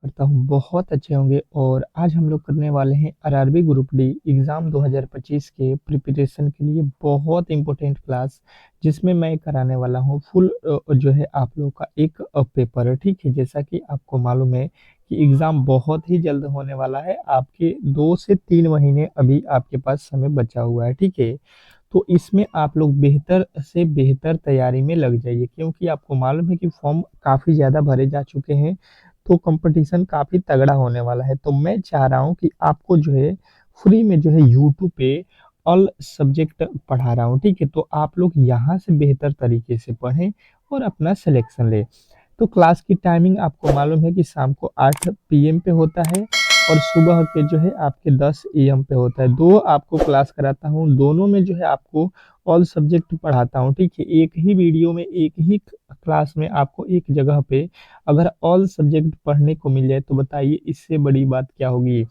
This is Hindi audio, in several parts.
करता हूँ बहुत अच्छे होंगे। और आज हम लोग करने वाले हैं आरआरबी ग्रुप डी एग्ज़ाम 2025 के प्रिपरेशन के लिए बहुत इम्पोर्टेंट क्लास, जिसमें मैं कराने वाला हूँ फुल जो है आप लोग का एक पेपर। ठीक है, जैसा कि आपको मालूम है कि एग्ज़ाम बहुत ही जल्द होने वाला है। आपके 2 से 3 महीने अभी आपके पास समय बचा हुआ है। ठीक है, तो इसमें आप लोग बेहतर से बेहतर तैयारी में लग जाइए, क्योंकि आपको मालूम है कि फॉर्म काफ़ी ज़्यादा भरे जा चुके हैं। तो कंपटीशन काफ़ी तगड़ा होने वाला है। तो मैं चाह रहा हूँ कि आपको जो है फ्री में जो है यूट्यूब पे ऑल सब्जेक्ट पढ़ा रहा हूँ। ठीक है, तो आप लोग यहाँ से बेहतर तरीके से पढ़ें और अपना सिलेक्शन लें। तो क्लास की टाइमिंग आपको मालूम है कि शाम को 8 पीएम पे होता है और सुबह के जो है आपके 10 एएम पे होता है। दो आपको क्लास कराता हूँ, दोनों में जो है आपको ऑल सब्जेक्ट पढ़ाता हूँ। ठीक है, एक ही वीडियो में एक ही क्लास में आपको एक जगह पे अगर ऑल सब्जेक्ट पढ़ने को मिल जाए तो बताइए इससे बड़ी बात क्या होगी।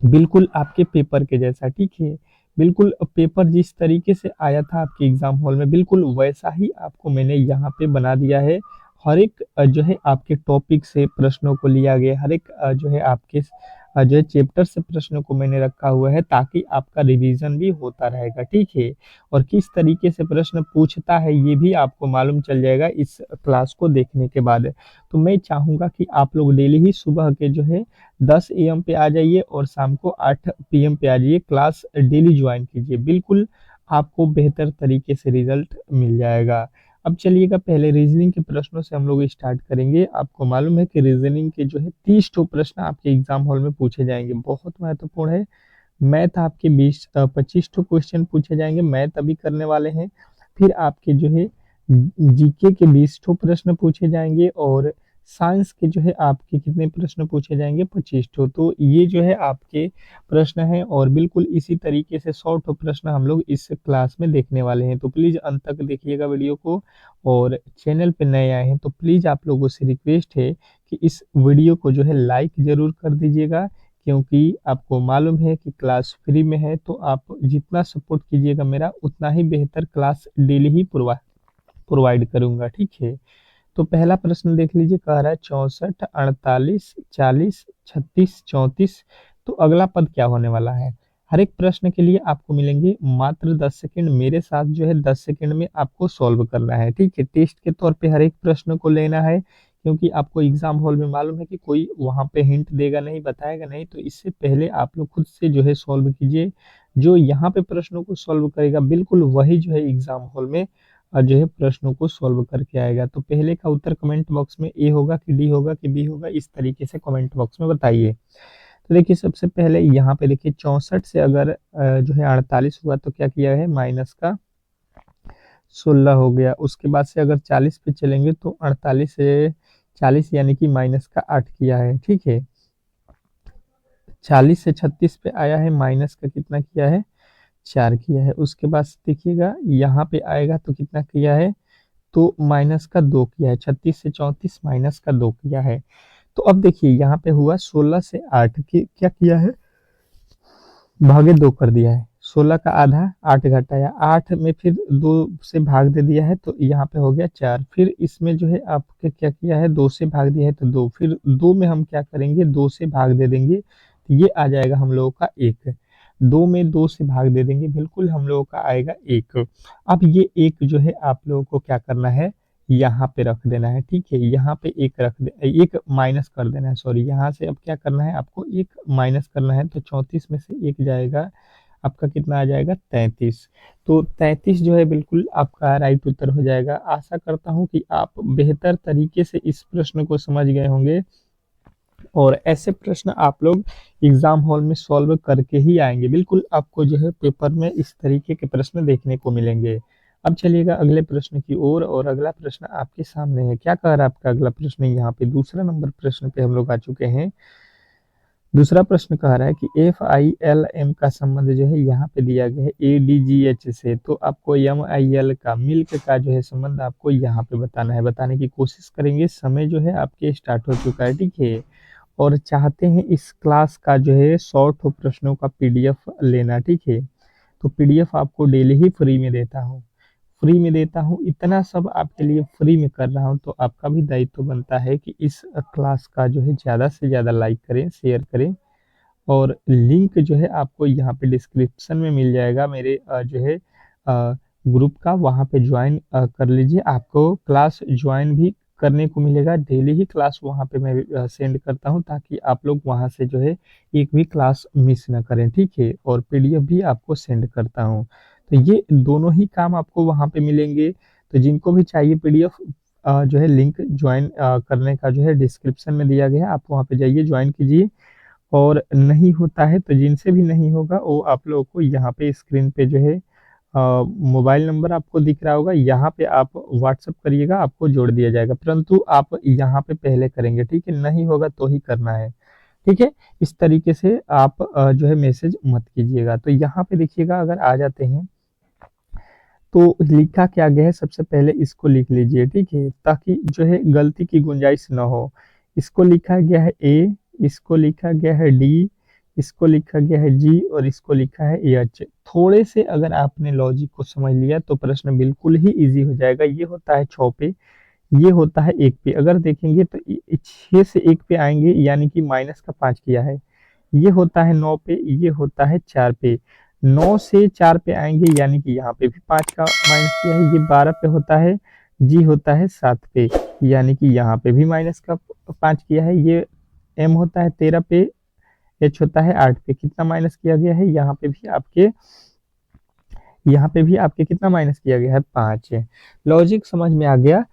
बिल्कुल आपके पेपर के जैसा। ठीक है, बिल्कुल पेपर जिस तरीके से आया था आपके एग्जाम हॉल में बिल्कुल वैसा ही आपको मैंने यहाँ पे बना दिया है। हर एक जो है आपके टॉपिक से प्रश्नों को लिया गया, हर एक जो है आपके जो है चैप्टर से प्रश्नों को मैंने रखा हुआ है, ताकि आपका रिवीजन भी होता रहेगा। ठीक है, और किस तरीके से प्रश्न पूछता है ये भी आपको मालूम चल जाएगा इस क्लास को देखने के बाद। तो मैं चाहूँगा कि आप लोग डेली ही सुबह के जो है 10 एएम पे आ जाइए और शाम को 8 पीएम पे आ जाइए। क्लास डेली ज्वाइन कीजिए, बिल्कुल आपको बेहतर तरीके से रिजल्ट मिल जाएगा। अब चलिएगा पहले रीजनिंग के प्रश्नों से हम लोग स्टार्ट करेंगे। आपको मालूम है कि रीजनिंग के जो है 30 ठो प्रश्न आपके एग्जाम हॉल में पूछे जाएंगे, बहुत महत्वपूर्ण है। मैथ आपके 25 ठो क्वेश्चन पूछे जाएंगे, मैथ अभी करने वाले हैं। फिर आपके जो है जीके के 20 ठो प्रश्न पूछे जाएंगे और साइंस के जो है आपके कितने प्रश्न पूछे जाएंगे, 25 ठो। तो ये जो है आपके प्रश्न हैं और बिल्कुल इसी तरीके से 100 ठो प्रश्न हम लोग इस क्लास में देखने वाले हैं। तो प्लीज अंत तक देखिएगा वीडियो को। और चैनल पे नए आए हैं तो प्लीज आप लोगों से रिक्वेस्ट है कि इस वीडियो को जो है लाइक जरूर कर दीजिएगा, क्योंकि आपको मालूम है कि क्लास फ्री में है। तो आप जितना सपोर्ट कीजिएगा मेरा, उतना ही बेहतर क्लास डेली ही प्रोवाइड करूंगा। ठीक है, तो पहला प्रश्न देख लीजिए, कह रहा है 64, 48, 40, 36, 34। तो अगला पद क्या होने वाला है। हर एक प्रश्न के लिए आपको मिलेंगे मात्र 10 सेकंड। मेरे साथ जो है 10 सेकंड में आपको सॉल्व करना है। ठीक है, टेस्ट के तौर पे हर एक प्रश्न को लेना है, क्योंकि आपको एग्जाम हॉल में मालूम है कि कोई वहां पे हिंट देगा नहीं, बताएगा नहीं। तो इससे पहले आप लोग खुद से जो है सॉल्व कीजिए। जो यहाँ पे प्रश्नों को सॉल्व करेगा बिल्कुल वही जो है एग्जाम हॉल में जो है प्रश्नों को सॉल्व करके आएगा। तो पहले का उत्तर कमेंट बॉक्स में ए होगा कि डी होगा कि बी होगा, इस तरीके से कमेंट बॉक्स में बताइए। तो देखिए सबसे पहले यहाँ पे देखिए 64 से अगर जो है 48 हुआ तो क्या किया है, माइनस का 16 हो गया। उसके बाद से अगर 40 पे चलेंगे तो 48 से 40 यानी कि माइनस का 8 किया है। ठीक है, 40 से 36 पे आया है, माइनस का कितना किया है, 4 किया है। उसके बाद देखिएगा यहाँ पे आएगा तो कितना किया है, तो माइनस का 2 किया है। 36 से 34 माइनस का 2 किया है। तो अब देखिए यहाँ पे हुआ 16 से 8 की क्या किया है, भागे 2 कर दिया है। 16 का आधा 8 घटाया, 8 में फिर 2 से भाग दे दिया है तो यहाँ पे हो गया 4। फिर इसमें जो है आपके क्या किया है, 2 से भाग दिया है तो 2। फिर 2 में हम क्या करेंगे, 2 से भाग दे देंगे तो ये आ जाएगा हम लोगों का 1। 2 में 2 से भाग दे देंगे, बिल्कुल हम लोगों का आएगा 1। अब ये 1 जो है आप लोगों को क्या करना है, यहाँ पे रख देना है। ठीक है, यहाँ पे एक रख दे, एक माइनस कर देना है, सॉरी। यहाँ से अब क्या करना है, आपको एक माइनस करना है। तो 34 में से एक जाएगा, आपका कितना आ जाएगा, 33। तो 33 जो है बिल्कुल आपका राइट उत्तर हो जाएगा। आशा करता हूँ कि आप बेहतर तरीके से इस प्रश्न को समझ गए होंगे और ऐसे प्रश्न आप लोग एग्जाम हॉल में सॉल्व करके ही आएंगे। बिल्कुल आपको जो है पेपर में इस तरीके के प्रश्न देखने को मिलेंगे। अब चलिएगा अगले प्रश्न की ओर, और अगला प्रश्न आपके सामने है। क्या कह रहा है आपका अगला प्रश्न, यहाँ पे दूसरा नंबर प्रश्न पे हम लोग आ चुके हैं। दूसरा प्रश्न कह रहा है कि एफ आई एल एम का संबंध जो है यहाँ पे दिया गया है ए डी जी एच से। तो आपको एम आई एल का, मिल्क का जो है संबंध आपको यहाँ पे बताना है, बताने की कोशिश करेंगे। समय जो है आपके स्टार्ट हो चुका है। ठीक है, और चाहते हैं इस क्लास का जो है 100 प्रश्नों का पीडीएफ लेना। ठीक है, तो पीडीएफ आपको डेली ही फ्री में देता हूँ। फ्री में देता हूँ, इतना सब आपके लिए फ्री में कर रहा हूँ, तो आपका भी दायित्व बनता है कि इस क्लास का जो है ज़्यादा से ज़्यादा लाइक करें, शेयर करें। और लिंक जो है आपको यहाँ पे डिस्क्रिप्शन में मिल जाएगा मेरे जो है ग्रुप का, वहाँ पे ज्वाइन कर लीजिए। आपको क्लास ज्वाइन भी करने को मिलेगा, डेली ही क्लास वहाँ पे मैं सेंड करता हूँ, ताकि आप लोग वहाँ से जो है एक भी क्लास मिस ना करें, ठीक है। और पीडीएफ भी आपको सेंड करता हूँ, तो ये दोनों ही काम आपको वहाँ पे मिलेंगे। तो जिनको भी चाहिए पीडीएफ जो है लिंक ज्वाइन करने का जो है डिस्क्रिप्शन में दिया गया है, आप वहाँ पे जाइए, ज्वाइन कीजिए। और नहीं होता है तो जिनसे भी नहीं होगा वो आप लोगों को यहाँ पे स्क्रीन पे जो है मोबाइल नंबर आपको दिख रहा होगा, यहाँ पे आप व्हाट्सअप करिएगा, आपको जोड़ दिया जाएगा। परंतु आप यहाँ पे पहले करेंगे, ठीक है, नहीं होगा तो ही करना है, ठीक है। इस तरीके से आप जो है मैसेज मत कीजिएगा। तो यहाँ पे देखिएगा, अगर आ जाते हैं तो लिखा क्या गया है, सबसे पहले इसको लिख लीजिए, ठीक है, ताकि जो है गलती की गुंजाइश ना हो। इसको लिखा गया है ए, इसको लिखा गया है डी, इसको लिखा गया है जी, और इसको लिखा है एच। थोड़े से अगर आपने लॉजिक को समझ लिया तो प्रश्न बिल्कुल ही इजी हो जाएगा। ये होता है 6 पे, ये होता है 1 पे। अगर देखेंगे तो 6 से 1 पे आएंगे, यानी कि माइनस का 5 किया है। ये होता है 9 पे, ये होता है 4 पे। 9 से 4 पे आएंगे, यानी कि यहाँ पे भी 5 का माइनस किया है। ये 12 पे होता है, जी होता है 7 पे, यानी कि यहाँ पे भी माइनस का 5 किया है। ये एम होता है 13 पे, एच होता है 8 पे, कितना माइनस किया गया है, यहाँ पे भी आपके कितना माइनस किया गया है, 5 है। लॉजिक समझ में आ गया।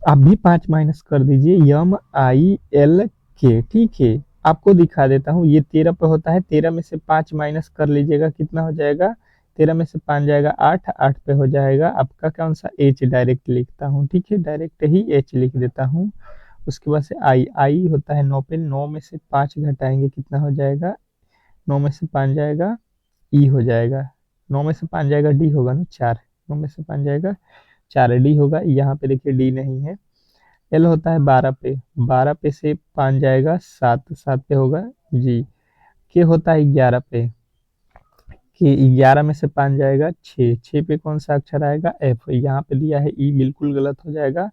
आप भी 5 माइनस कर दीजिए, यम आई एल के, ठीक है। आपको दिखा देता हूँ, ये 13 पे होता है, 13 में से 5 माइनस कर लीजिएगा, कितना हो जाएगा, 13 में से 5 जाएगा 8, 8 पे हो जाएगा आपका कौन सा, एच डायरेक्ट लिखता हूँ, ठीक है, डायरेक्ट ही एच लिख देता हूँ। उसके बाद से आई, आई होता है 9 पे, 9 में से 5 घटाएंगे, कितना हो जाएगा, 9 में से 5 जाएगा, ई हो जाएगा, 9 में से 5 जाएगा, डी होगा ना, 4, 9 में से 5 जाएगा 4, डी होगा। यहाँ पे देखिए डी नहीं है। एल होता है 12 पे, 12 पे से 5 जाएगा 7, 7 पे होगा जी। के होता है 11 पे, के 11 में से 5 जाएगा 6, 6 पे कौन सा अक्षर आएगा, एफ। यहाँ पे दिया है ई, बिल्कुल गलत हो जाएगा।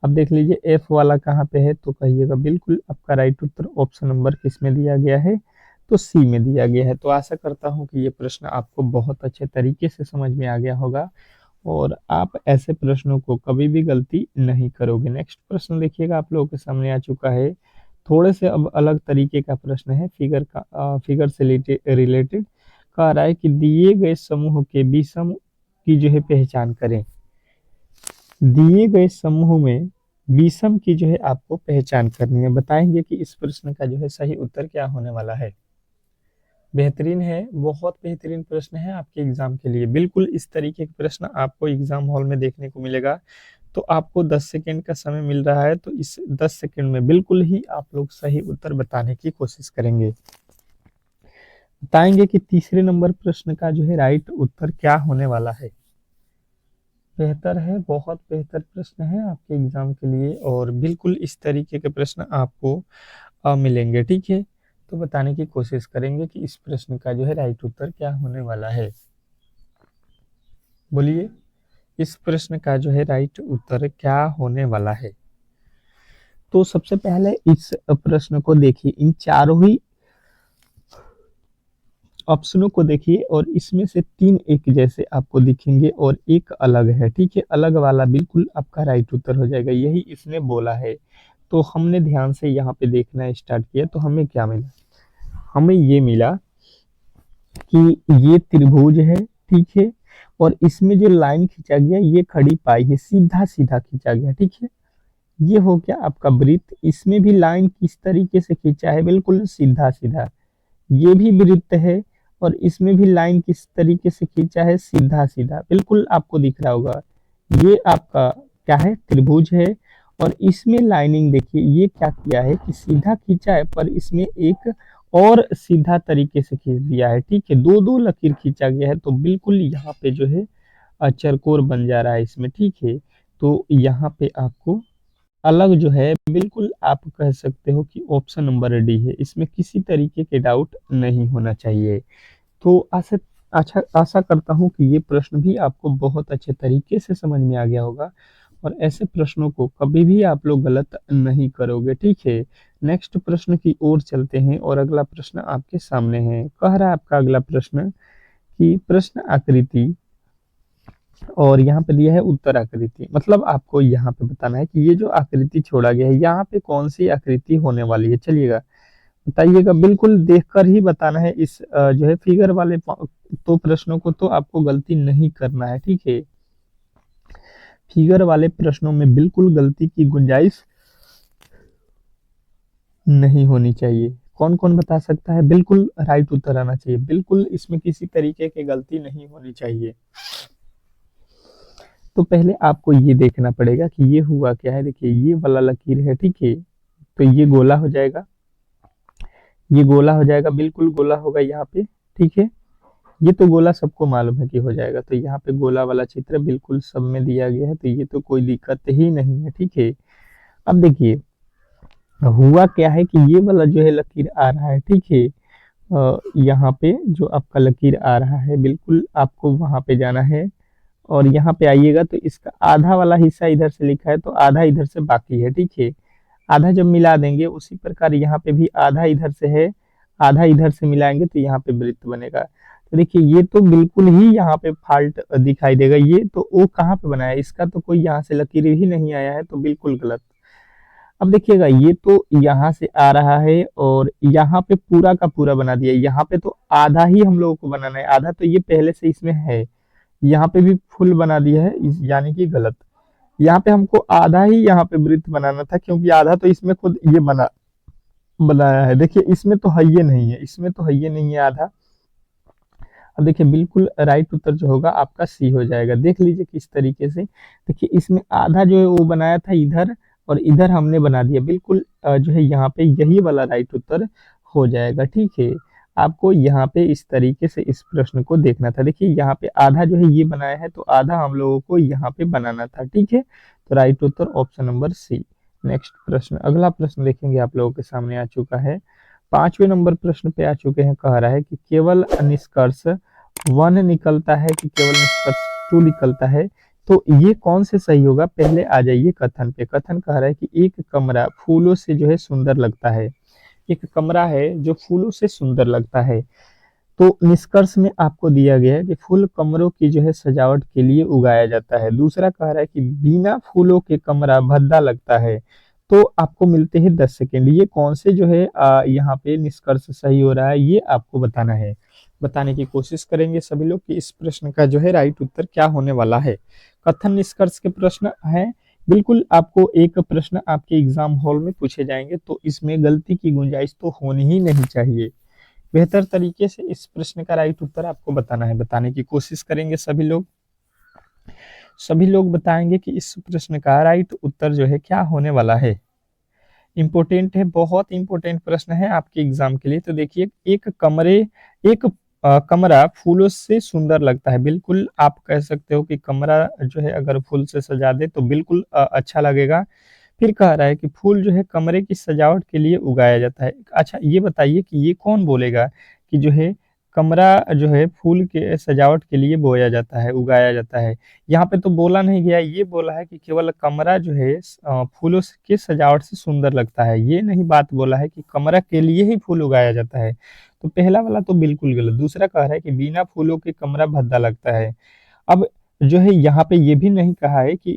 अब देख लीजिए एफ वाला कहाँ पे है, तो कहिएगा बिल्कुल आपका राइट उत्तर ऑप्शन नंबर किस में दिया गया है, तो सी में दिया गया है। तो आशा करता हूँ कि ये प्रश्न आपको बहुत अच्छे तरीके से समझ में आ गया होगा, और आप ऐसे प्रश्नों को कभी भी गलती नहीं करोगे। नेक्स्ट प्रश्न देखिएगा, आप लोगों के सामने आ चुका है। थोड़े से अब अलग तरीके का प्रश्न है, फिगर से रिलेटेड। कह रहा है कि दिए गए समूह के विषम की जो है पहचान करें। दिए गए समूह में विषम की जो है आपको पहचान करनी है। बताएंगे कि इस प्रश्न का जो है सही उत्तर क्या होने वाला है। बेहतरीन है, बहुत बेहतरीन प्रश्न है आपके एग्जाम के लिए। बिल्कुल इस तरीके के प्रश्न आपको एग्जाम हॉल में देखने को मिलेगा। तो आपको 10 सेकंड का समय मिल रहा है, तो इस 10 सेकंड में बिल्कुल ही आप लोग सही उत्तर बताने की कोशिश करेंगे। बताएंगे कि तीसरे नंबर प्रश्न का जो है राइट उत्तर क्या होने वाला है। बेहतर है, बहुत बेहतर प्रश्न है आपके एग्जाम के लिए, और बिल्कुल इस तरीके के प्रश्न आपको मिलेंगे, ठीक है। तो बताने की कोशिश करेंगे कि इस प्रश्न का जो है राइट उत्तर क्या होने वाला है। बोलिए, इस प्रश्न का जो है राइट उत्तर क्या होने वाला है। तो सबसे पहले इस प्रश्न को देखिए, इन चारों ही ऑप्शनों को देखिए, और इसमें से 3 एक जैसे आपको दिखेंगे और एक अलग है, ठीक है। अलग वाला बिल्कुल आपका राइट उत्तर हो जाएगा, यही इसने बोला है। तो हमने ध्यान से यहाँ पे देखना स्टार्ट किया, तो हमें क्या मिला, हमें ये मिला कि ये त्रिभुज है, ठीक है, और इसमें जो लाइन खींचा गया ये खड़ी पाई है, सीधा सीधा खींचा गया, ठीक है। ये हो गया आपका वृत्त, इसमें भी लाइन किस तरीके से खींचा है, बिल्कुल सीधा सीधा। ये भी वृत्त है, और इसमें भी लाइन किस तरीके से खींचा है, सीधा सीधा, बिल्कुल आपको दिख रहा होगा। ये आपका क्या है, त्रिभुज है। और इसमें लाइनिंग देखिए, ये क्या किया है कि सीधा खींचा है, पर इसमें एक और सीधा तरीके से खींच दिया है, ठीक है। दो दो लकीर खींचा गया है, तो बिल्कुल यहाँ पे जो है चरकोर बन जा रहा है इसमें, ठीक है। तो यहाँ पे आपको अलग जो है, बिल्कुल आप कह सकते हो कि ऑप्शन नंबर डी है, इसमें किसी तरीके के डाउट नहीं होना चाहिए। तो अच्छा, आशा करता हूँ कि ये प्रश्न भी आपको बहुत अच्छे तरीके से समझ में आ गया होगा और ऐसे प्रश्नों को कभी भी आप लोग गलत नहीं करोगे, ठीक है। नेक्स्ट प्रश्न की ओर चलते हैं और अगला प्रश्न आपके सामने है। कह रहा है आपका अगला प्रश्न कि प्रश्न आकृति और यहाँ पे दिया है उत्तर आकृति। मतलब आपको यहाँ पे बताना है कि ये जो आकृति छोड़ा गया है यहाँ पे कौन सी आकृति होने वाली है। चलिएगा बताइएगा, बिल्कुल देखकर ही बताना है। इस जो है फिगर वाले तो प्रश्नों को तो आपको गलती नहीं करना है, ठीक है। फिगर वाले प्रश्नों में बिल्कुल गलती की गुंजाइश नहीं होनी चाहिए। कौन कौन बता सकता है? बिल्कुल राइट उत्तर आना चाहिए, बिल्कुल इसमें किसी तरीके की गलती नहीं होनी चाहिए। तो पहले आपको ये देखना पड़ेगा कि ये हुआ क्या है। देखिए ये वाला लकीर है, ठीक है। तो ये गोला हो जाएगा, ये गोला हो जाएगा, बिल्कुल गोला होगा यहाँ पे, ठीक है। ये तो गोला सबको मालूम है कि हो जाएगा, तो यहाँ पे गोला वाला चित्र बिल्कुल सब में दिया गया है, तो ये तो कोई दिक्कत ही नहीं है, ठीक है। अब देखिए हुआ क्या है कि ये वाला जो है लकीर आ रहा है, ठीक है। यहाँ पे जो आपका लकीर आ रहा है बिल्कुल आपको वहां पे जाना है और यहाँ पे आइएगा तो इसका आधा वाला हिस्सा इधर से लिखा है तो आधा इधर से बाकी है, ठीक है। आधा जब मिला देंगे उसी प्रकार यहाँ पे भी आधा इधर से है, आधा इधर से मिलाएंगे तो यहाँ पे वृत्त बनेगा। तो देखिए ये तो बिल्कुल ही यहाँ पे फाल्ट दिखाई देगा। ये तो वो कहाँ पे बनाया है? इसका तो कोई यहाँ से लकीर ही नहीं आया है, तो बिल्कुल गलत। अब देखिएगा ये तो यहाँ से आ रहा है और यहाँ पे पूरा का पूरा बना दिया। यहाँ पे तो आधा ही हम लोगों को बनाना है, आधा तो ये पहले से इसमें है। यहाँ पे भी फुल बना दिया है, यानी कि गलत। यहाँ पे हमको आधा ही यहाँ पे वृत्त बनाना था, क्योंकि आधा तो इसमें खुद ये बनाया है। देखिए इसमें तो है ये नहीं है, इसमें तो है ये नहीं है आधा। अब देखिए बिल्कुल राइट उत्तर जो होगा आपका सी हो जाएगा। देख लीजिए किस तरीके से। देखिए इसमें आधा जो है वो बनाया था इधर और इधर हमने बना दिया। बिल्कुल जो है यहाँ पे यही वाला राइट उत्तर हो जाएगा, ठीक है। आपको यहाँ पे इस तरीके से इस प्रश्न को देखना था। देखिए यहाँ पे आधा जो है ये बनाया है तो आधा हम लोगों को यहाँ पे बनाना था, ठीक है। तो राइट उत्तर ऑप्शन नंबर सी। नेक्स्ट प्रश्न, अगला प्रश्न देखेंगे आप लोगों के सामने आ चुका है। 5वें नंबर प्रश्न पे आ चुके हैं। कह रहा है कि केवल निष्कर्ष 1 निकलता है कि केवल निष्कर्ष 2 निकलता है। तो ये कौन से सही होगा? पहले आ जाइए कथन पे। कथन कह रहा है कि एक कमरा फूलों से जो है सुंदर लगता है। एक कमरा है जो फूलों से सुंदर लगता है। तो निष्कर्ष में आपको दिया गया है कि फूल कमरों की जो है सजावट के लिए उगाया जाता है। दूसरा कह रहा है कि बिना फूलों के कमरा भद्दा लगता है। तो आपको मिलते हैं 10 सेकेंड। ये कौन से जो है यहाँ पे निष्कर्ष सही हो रहा है ये आपको बताना है। बताने की कोशिश करेंगे सभी लोग कि इस प्रश्न का जो है राइट उत्तर क्या होने वाला है। कथन निष्कर्ष के प्रश्न है। बिल्कुल आपको एक प्रश्न आपके एग्जाम हॉल में पूछे जाएंगे तो इसमें गलती की गुंजाइश तो होनी ही नहीं चाहिए। बेहतर तरीके से इस प्रश्न का राइट उत्तर आपको बताना है। बताने की कोशिश करेंगे सभी लोग। सभी लोग बताएंगे कि इस प्रश्न का राइट उत्तर जो है क्या होने वाला है। इम्पोर्टेंट है, बहुत इंपॉर्टेंट प्रश्न है आपके एग्जाम के लिए। तो देखिए एक कमरा फूलों से सुंदर लगता है। बिल्कुल आप कह सकते हो कि कमरा जो है अगर फूल से सजा दे तो बिल्कुल अच्छा लगेगा। फिर कह रहा है कि फूल जो है कमरे की सजावट के लिए उगाया जाता है। अच्छा ये बताइए कि ये कौन बोलेगा कि जो है कमरा जो है फूल के सजावट के लिए बोया जाता है, उगाया जाता है। यहाँ पे तो बोला नहीं गया, ये बोला है कि केवल कमरा जो है फूलों के सजावट से सुंदर लगता है। ये नहीं बात बोला है कि कमरा के लिए ही फूल उगाया जाता है। तो पहला वाला तो बिल्कुल गलत। दूसरा कह रहा है कि बिना फूलों के कमरा भद्दा लगता है। अब जो है यहाँ पे ये भी नहीं कहा है कि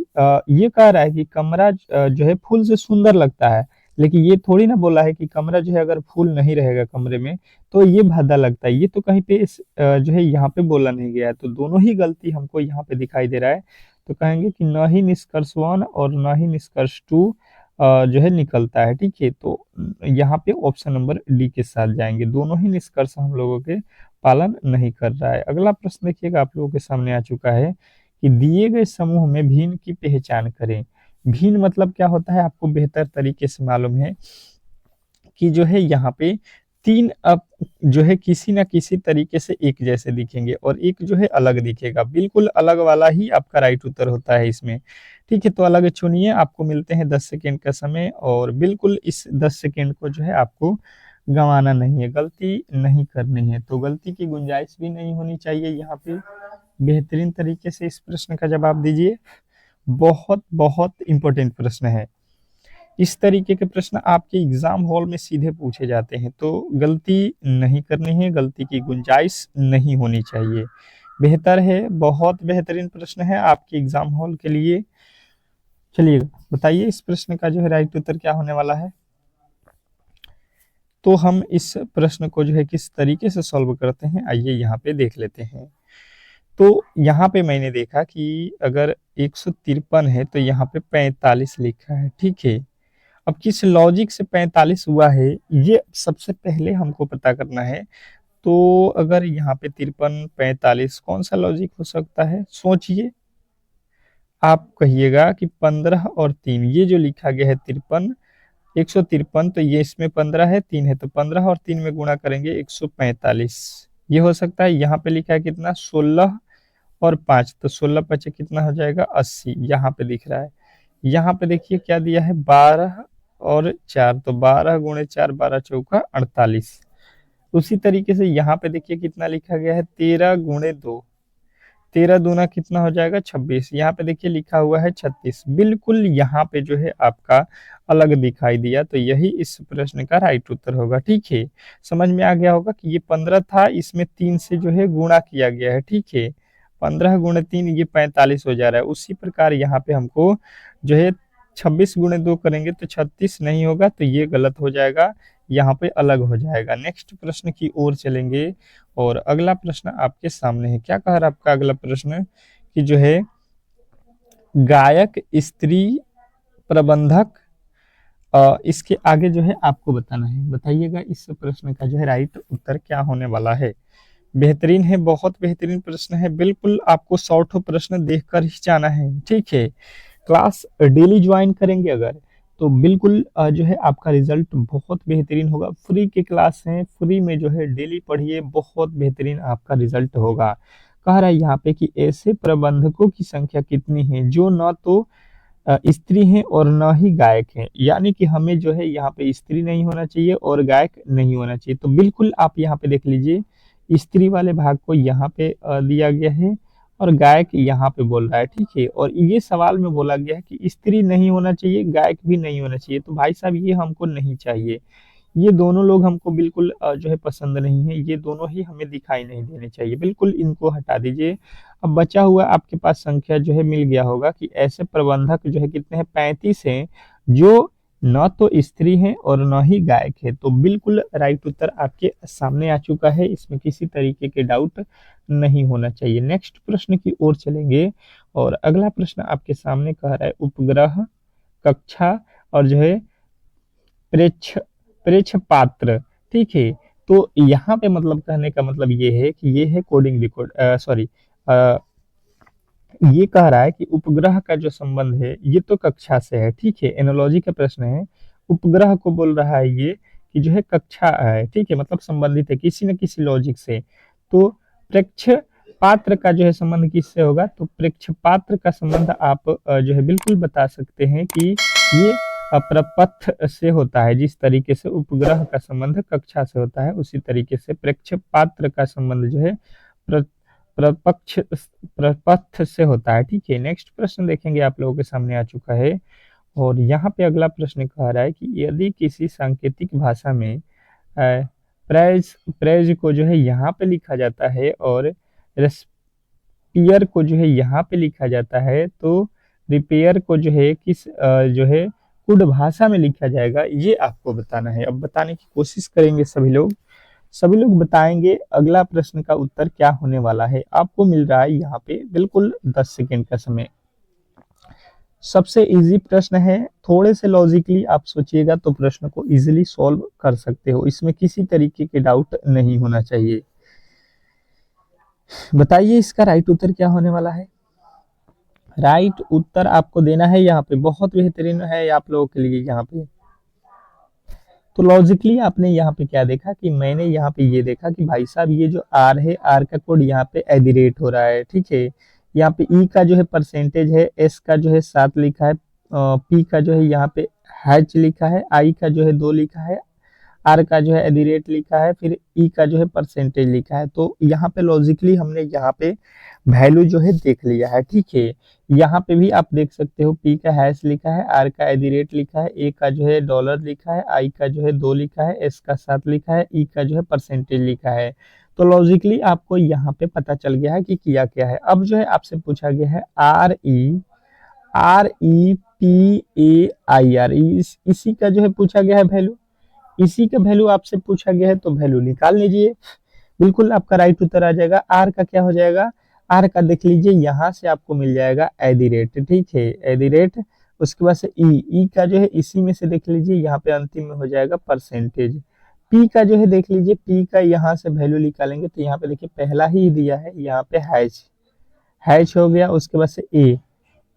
ये कह रहा है कि कमरा जो है फूल से सुंदर लगता है, लेकिन ये थोड़ी ना बोला है कि कमरा जो है अगर फूल नहीं रहेगा कमरे में तो ये भद्दा लगता है। ये तो कहीं पे जो है यहाँ पे बोला नहीं गया है। तो दोनों ही गलती हमको यहाँ पे दिखाई दे रहा है। तो कहेंगे कि न ही निष्कर्ष 1 और न ही निष्कर्ष 2 जो है निकलता है, ठीक है। तो यहाँ पे ऑप्शन नंबर डी के साथ जाएंगे। दोनों ही निष्कर्ष हम लोगों के पालन नहीं कर रहा है। अगला प्रश्न देखिएगा आप लोगों के सामने आ चुका है कि दिए गए समूह में भिन्न की पहचान करें। भिन्न मतलब क्या होता है आपको बेहतर तरीके से मालूम है कि जो है यहाँ पे 3 अब जो है किसी ना किसी तरीके से एक जैसे दिखेंगे और एक जो है अलग दिखेगा। बिल्कुल अलग वाला ही आपका राइट उत्तर होता है इसमें, ठीक है। तो अलग चुनिए। आपको मिलते हैं 10 सेकेंड का समय और बिल्कुल इस 10 सेकेंड को जो है आपको गंवाना नहीं है, गलती नहीं करनी है, तो गलती की गुंजाइश भी नहीं होनी चाहिए यहाँ पे। बेहतरीन तरीके से इस प्रश्न का जवाब दीजिए। बहुत बहुत इंपॉर्टेंट प्रश्न है। इस तरीके के प्रश्न आपके एग्जाम हॉल में सीधे पूछे जाते हैं, तो गलती नहीं करनी है, गलती की गुंजाइश नहीं होनी चाहिए। बेहतर है, बहुत बेहतरीन प्रश्न है आपके एग्जाम हॉल के लिए। चलिए बताइए इस प्रश्न का जो है राइट उत्तर क्या होने वाला है। तो हम इस प्रश्न को जो है किस तरीके से सॉल्व करते हैं, आइए यहाँ पे देख लेते हैं। तो यहाँ पे मैंने देखा कि अगर 153 है तो यहाँ पे 45 लिखा है, ठीक है। अब किस लॉजिक से 45 हुआ है, ये सबसे पहले हमको पता करना है। तो अगर यहाँ पे 53 45 कौन सा लॉजिक हो सकता है, सोचिए। आप कहिएगा कि 15 और 3, ये जो लिखा गया है 53 153, तो ये इसमें 15 है, 3 है, तो 15 और 3 में गुणा करेंगे 145। ये हो सकता है। यहाँ पे लिखा है कितना, 16 और 5, तो 16 5 कितना हो जाएगा 80, यहाँ पे दिख रहा है। यहाँ पे देखिए क्या दिया है, 12 और 4, तो 12 गुणे 4 12 चौका 48। उसी तरीके से यहाँ पे देखिए कितना लिखा गया है, 13 गुणे 2, 13 दूना कितना हो जाएगा 26। यहाँ पे देखिए लिखा हुआ है 36, बिल्कुल यहाँ पे जो है आपका अलग दिखाई दिया, तो यही इस प्रश्न का राइट उत्तर होगा, ठीक है। समझ में आ गया होगा कि ये 15 था, इसमें 3 से जो है गुणा किया गया है, ठीक है। 15 गुणे 3 ये 45 हो जा रहा है। उसी प्रकार यहाँ पे हमको जो है 26 गुणे 2 करेंगे तो 36 नहीं होगा, तो ये गलत हो जाएगा, यहाँ पे अलग हो जाएगा। नेक्स्ट प्रश्न की ओर चलेंगे और अगला प्रश्न आपके सामने है। क्या कह रहा है आपका अगला प्रश्न कि जो है गायक, स्त्री, प्रबंधक, इसके आगे जो है आपको बताना है। बताइएगा इस प्रश्न का जो है राइट उत्तर क्या होने वाला है। बेहतरीन है, बहुत बेहतरीन प्रश्न है, बिल्कुल आपको शॉर्ट प्रश्न देखकर ही जाना है, ठीक है। क्लास डेली ज्वाइन करेंगे अगर, तो बिल्कुल जो है आपका रिजल्ट बहुत बेहतरीन होगा। फ्री की क्लास है, फ्री में जो है डेली पढ़िए, बहुत बेहतरीन आपका रिजल्ट होगा। कह रहा है यहाँ पे कि ऐसे प्रबंधकों की संख्या कितनी है जो न तो स्त्री हैं और न ही गायक हैं, यानी कि हमें जो है यहाँ पे स्त्री नहीं होना चाहिए और गायक नहीं होना चाहिए। तो बिल्कुल आप यहाँ पे देख लीजिए, स्त्री वाले भाग को यहाँ पे दिया गया है और गायक यहाँ पे बोल रहा है, ठीक है। और ये सवाल में बोला गया है कि स्त्री नहीं होना चाहिए, गायक भी नहीं होना चाहिए, तो भाई साहब ये हमको नहीं चाहिए। ये दोनों लोग हमको बिल्कुल जो है पसंद नहीं है, ये दोनों ही हमें दिखाई नहीं देने चाहिए, बिल्कुल इनको हटा दीजिए। अब बचा हुआ आपके पास संख्या जो है मिल गया होगा कि ऐसे प्रबंधक जो है कितने हैं, 35 हैं, जो न तो स्त्री हैं और न ही गायक है। तो बिल्कुल राइट उत्तर आपके सामने आ चुका है, इसमें किसी तरीके के डाउट नहीं होना चाहिए। नेक्स्ट प्रश्न की ओर चलेंगे और अगला प्रश्न आपके सामने कह रहा है उपग्रह, कक्षा और जो है प्रेक्ष प्रेक्ष पात्र, ठीक है। तो यहाँ पे मतलब कहने का मतलब ये है कि ये है कोडिंग रिकॉर्ड, सॉरी, ये कह रहा है कि उपग्रह का जो संबंध है ये तो कक्षा से है, ठीक है। एनोलॉजी का प्रश्न है, उपग्रह को बोल रहा है ये कि जो है कक्षा है, ठीक है, मतलब संबंधित है किसी न किसी लॉजिक से। तो प्रेक्ष पात्र का जो है संबंध किससे होगा, तो प्रेक्ष पात्र का संबंध आप जो है बिल्कुल बता सकते हैं कि ये प्रपथ से होता है। जिस तरीके से उपग्रह का संबंध कक्षा से होता है, उसी तरीके से प्रेक्ष पात्र का संबंध जो है प्रपक्ष प्रपथ से होता है, ठीक है। नेक्स्ट प्रश्न देखेंगे, आप लोगों के सामने आ चुका है और यहाँ पे अगला प्रश्न कह रहा है कि यदि किसी सांकेतिक भाषा में प्रेज प्रेज को जो है यहाँ पे लिखा जाता है और रेस्पियर को जो है यहाँ पे लिखा जाता है, तो रिपेयर को जो है किस जो है कुड भाषा में लिखा जाएगा, ये आपको बताना है। अब बताने की कोशिश करेंगे सभी लोग बताएंगे अगला प्रश्न का उत्तर क्या होने वाला है। आपको मिल रहा है यहाँ पे बिल्कुल 10 सेकेंड का समय। सबसे इजी प्रश्न है, थोड़े से लॉजिकली आप सोचिएगा तो प्रश्न को इजीली सॉल्व कर सकते हो, इसमें किसी तरीके के डाउट नहीं होना चाहिए। बताइए इसका राइट उत्तर क्या होने वाला है। राइट उत्तर आपको देना है यहाँ पे, बहुत बेहतरीन है आप लोगों के लिए यहाँ पे। तो लॉजिकली आपने यहाँ पे क्या देखा कि मैंने यहाँ पे ये देखा कि भाई साहब ये जो आर है, आर का कोड यहाँ पे एडिरेट हो रहा है, ठीक है। यहाँ पे ई का जो है परसेंटेज है, एस का जो है 7 लिखा है, पी का जो है यहाँ पे हैच लिखा है, आई का जो है 2 लिखा है, आर का जो है एट द रेट लिखा है, फिर ई का जो है परसेंटेज लिखा है। तो यहाँ पे लॉजिकली हमने यहाँ पे वैल्यू जो है देख लिया है, ठीक है। यहाँ पे भी आप देख सकते हो पी का हैश लिखा है, आर का एट द रेट लिखा है, ए का जो है डॉलर लिखा है, आई का जो है 2 लिखा है, एस का 7 लिखा है, ई का जो है परसेंटेज लिखा है। तो लॉजिकली आपको यहाँ पे पता चल गया है कि किया क्या है। अब जो है आपसे पूछा गया है REPAIR, इसी का जो है पूछा गया है वैल्यू, इसी का वैल्यू आपसे पूछा गया है, तो वैल्यू निकाल लीजिए। बिल्कुल आपका राइट उत्तर आ जाएगा। आर का क्या हो जाएगा, आर का देख लीजिए यहाँ से आपको मिल जाएगा एट द रेट, ठीक है, एट द रेट। उसके बाद से ई का जो है इसी में से देख लीजिए यहाँ पे अंतिम में हो जाएगा परसेंटेज। पी का जो है देख लीजिए, पी का यहाँ से वैल्यू निकालेंगे तो यहाँ पे देखिए पहला ही दिया है, यहाँ पे हैश, हैश हो गया। उसके बाद से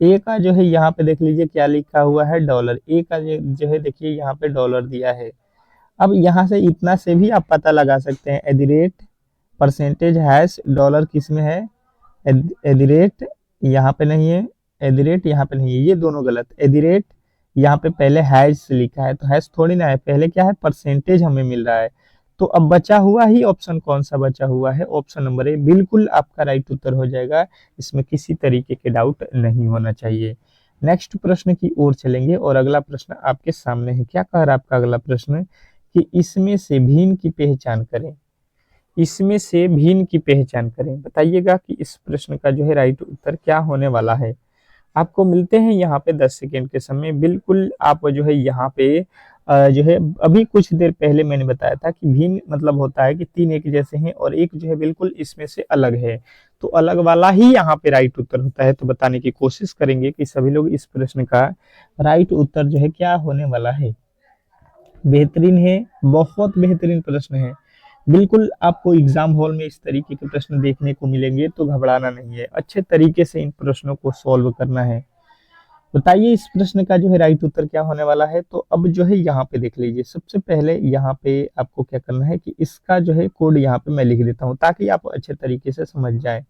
ए का जो है यहाँ पे देख लीजिए क्या लिखा हुआ है, डॉलर। ए का जो है देखिए यहाँ पे डॉलर दिया है। अब यहाँ से इतना से भी आप पता लगा सकते हैं, at the rate percentage hash dollar किस में है, एट द रेट यहाँ पे नहीं है, एट द रेट यहाँ पे नहीं है, ये दोनों गलत। एट द रेट यहाँ पे पहले हैश लिखा है, तो हैश थोड़ी ना है, पहले क्या है परसेंटेज हमें मिल रहा है। तो अब बचा हुआ ही ऑप्शन कौन सा बचा हुआ है, ऑप्शन नंबर ए बिल्कुल आपका राइट उत्तर हो जाएगा। इसमें किसी तरीके के डाउट नहीं होना चाहिए। नेक्स्ट प्रश्न की ओर चलेंगे और अगला प्रश्न आपके सामने है। क्या कह रहा है आपका अगला प्रश्न कि इसमें से भिन्न की पहचान करें, इसमें से भिन्न की पहचान करें। बताइएगा कि इस प्रश्न का जो है राइट उत्तर क्या होने वाला है। आपको मिलते हैं यहाँ पे 10 सेकेंड के समय। बिल्कुल आप जो है यहाँ पे जो है अभी कुछ देर पहले मैंने बताया था कि भिन्न मतलब होता है कि 3 एक जैसे हैं और एक जो है बिल्कुल इसमें से अलग है, तो अलग वाला ही यहाँ पे राइट उत्तर होता है। तो बताने की कोशिश करेंगे कि सभी लोग इस प्रश्न का राइट उत्तर जो है क्या होने वाला है। बेहतरीन है, बहुत बेहतरीन प्रश्न है। बिल्कुल आपको एग्जाम हॉल में इस तरीके के प्रश्न देखने को मिलेंगे, तो घबराना नहीं है, अच्छे तरीके से इन प्रश्नों को सॉल्व करना है। बताइए इस प्रश्न का जो है राइट उत्तर क्या होने वाला है। तो अब जो है यहाँ पे देख लीजिए, सबसे पहले यहाँ पे आपको क्या करना है कि इसका जो है कोड यहाँ पे मैं लिख देता हूँ ताकि आप अच्छे तरीके से समझ जाए।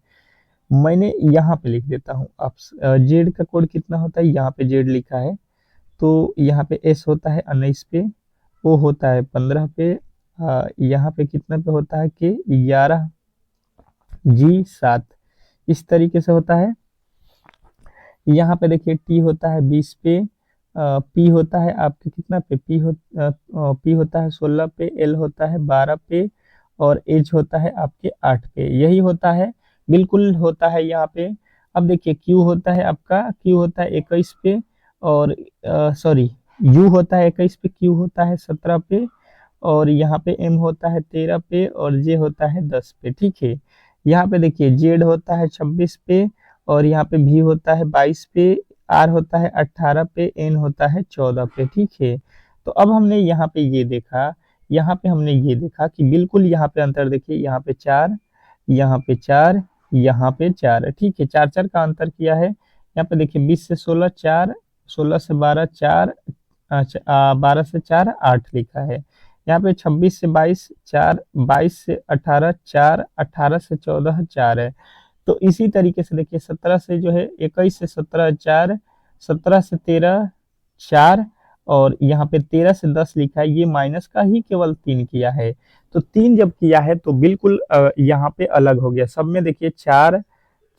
मैंने यहाँ पे लिख देता हूँ। आप जेड का कोड कितना होता है, यहाँ पे जेड लिखा है, तो यहाँ पे एस होता है 19 पे, ओ होता है 15 पे, यहाँ पे कितना पे होता है के 11, जी 7, इस तरीके से होता है। यहाँ पे देखिए टी होता है 20 पे, पी होता है आपके कितना पे, पी होता है 16 पे, एल होता है 12 पे और एच होता है आपके 8 पे, यही होता है, बिल्कुल होता है यहाँ पे। अब देखिए क्यू होता है आपका, क्यू होता है 21 पे और सॉरी यू होता है 21 पे, क्यू होता है 17 पे और यहाँ पे एम होता है 13 पे और जे होता है 10 पे, ठीक है। यहाँ पे देखिए जेड होता है 26 पे और यहाँ पे भी होता है 22 पे, आर होता है 18 पे, एन होता है 14 पे, ठीक है। तो अब हमने यहाँ पे ये देखा, यहाँ पे हमने ये देखा कि बिल्कुल यहाँ पे अंतर देखिए, यहाँ पे 4, यहाँ पे 4, यहाँ पे 4, ठीक है, 4 का अंतर किया है। यहाँ पे देखिए 20 से 16 4, 16 से 12 4, 12 से 4 8 लिखा है। यहाँ पे 26 से 22 4, 22 से 18 4, 18 से 14 4 है। तो इसी तरीके से देखिए 17 से जो है 21 से 17 4, 17 से 13 4 और यहाँ पे 13 से 10 लिखा है, ये माइनस का ही केवल 3 किया है। तो 3 जब किया है तो बिल्कुल यहाँ पे अलग हो गया, सब में देखिए 4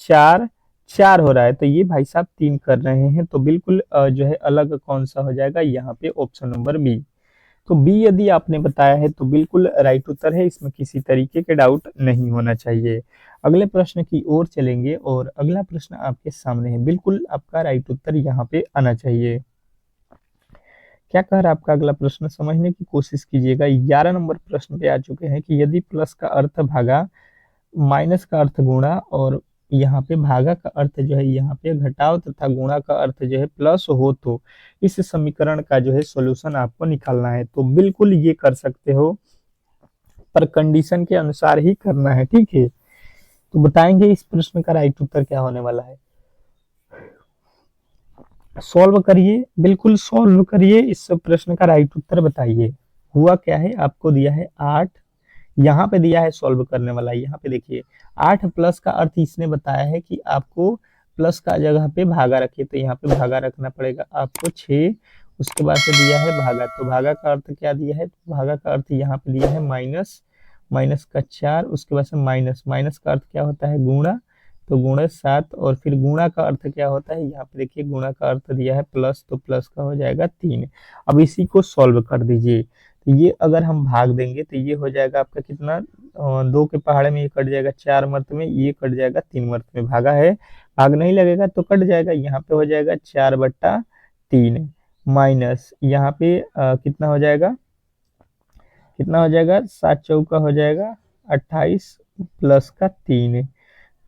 4 4 हो रहा है, तो ये भाई साहब 3 कर रहे हैं, तो बिल्कुल जो है अलग कौन सा हो जाएगा, यहाँ पे ऑप्शन नंबर बी। तो बी यदि आपने बताया है तो बिल्कुल राइट उत्तर है, इसमें किसी तरीके के डाउट नहीं होना चाहिए। अगले प्रश्न की ओर चलेंगे और अगला प्रश्न आपके सामने है, बिल्कुल आपका राइट उत्तर यहाँ पे आना चाहिए। क्या कह रहा है आपका अगला प्रश्न, समझने की कोशिश कीजिएगा। 11 नंबर प्रश्न पे आ चुके हैं कि यदि प्लस का अर्थ भागा, माइनस का अर्थ गुणा और यहाँ पे भागा का अर्थ जो है यहाँ पे घटाव तथा गुणा का अर्थ जो है प्लस हो, तो इस समीकरण का जो है सॉल्यूशन आपको निकालना है। तो बिल्कुल ये कर सकते हो, पर कंडीशन के अनुसार ही करना है, ठीक है। तो बताएंगे इस प्रश्न का राइट उत्तर क्या होने वाला है। सॉल्व करिए, बिल्कुल सॉल्व करिए, इस प्रश्न का राइट उत्तर बताइए। हुआ क्या है, आपको दिया है 8, यहाँ पे दिया है सॉल्व करने वाला, यहाँ पे देखिए 8 प्लस का अर्थ इसने बताया है कि आपको प्लस का जगह पे भागा रखिए, तो यहाँ पे भागा रखना पड़ेगा आपको 6 उसके बाद से दिया है भागा, तो भागा का अर्थ क्या दिया है, तो भागा का अर्थ यहाँ पे दिया है माइनस, माइनस का 4, उसके बाद से माइनस, माइनस का अर्थ क्या होता है गुणा, तो गुणा 7, और फिर गुणा का अर्थ क्या होता है, यहाँ पे देखिए गुणा का अर्थ दिया है प्लस, तो प्लस का हो जाएगा 3। अब इसी को सॉल्व कर दीजिए, तो ये अगर हम भाग देंगे तो ये हो जाएगा आपका कितना, 2 के पहाड़े में ये कट जाएगा 4 मर्त में, ये कट जाएगा 3 मर्त में, भागा है, भाग नहीं लगेगा तो कट जाएगा, यहाँ पे हो जाएगा 4/3 माइनस यहाँ पे कितना हो जाएगा, कितना हो जाएगा, 7 चौका हो जाएगा 28 प्लस का 3,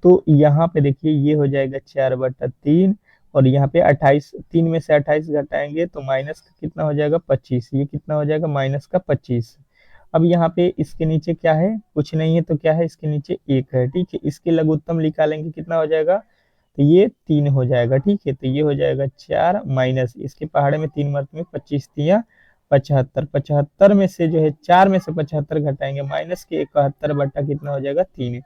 तो यहाँ पे देखिए ये हो जाएगा 4/3, और यहाँ पे 28, 3 में से 28 घटाएंगे तो माइनस का कितना हो जाएगा 25, ये कितना हो जाएगा माइनस का 25। अब यहाँ पे इसके नीचे क्या है, कुछ नहीं है, तो क्या है इसके नीचे 1 है, ठीक है, इसके लघुत्तम निकालेंगे कितना हो जाएगा, तो ये 3 हो जाएगा, ठीक है, तो ये हो जाएगा 4 माइनस इसके पहाड़े में 3 मर्त में 25 तिया 75, 75 में से जो है 4 में से 75 घटाएंगे माइनस के 71 बट्टा कितना हो जाएगा 3,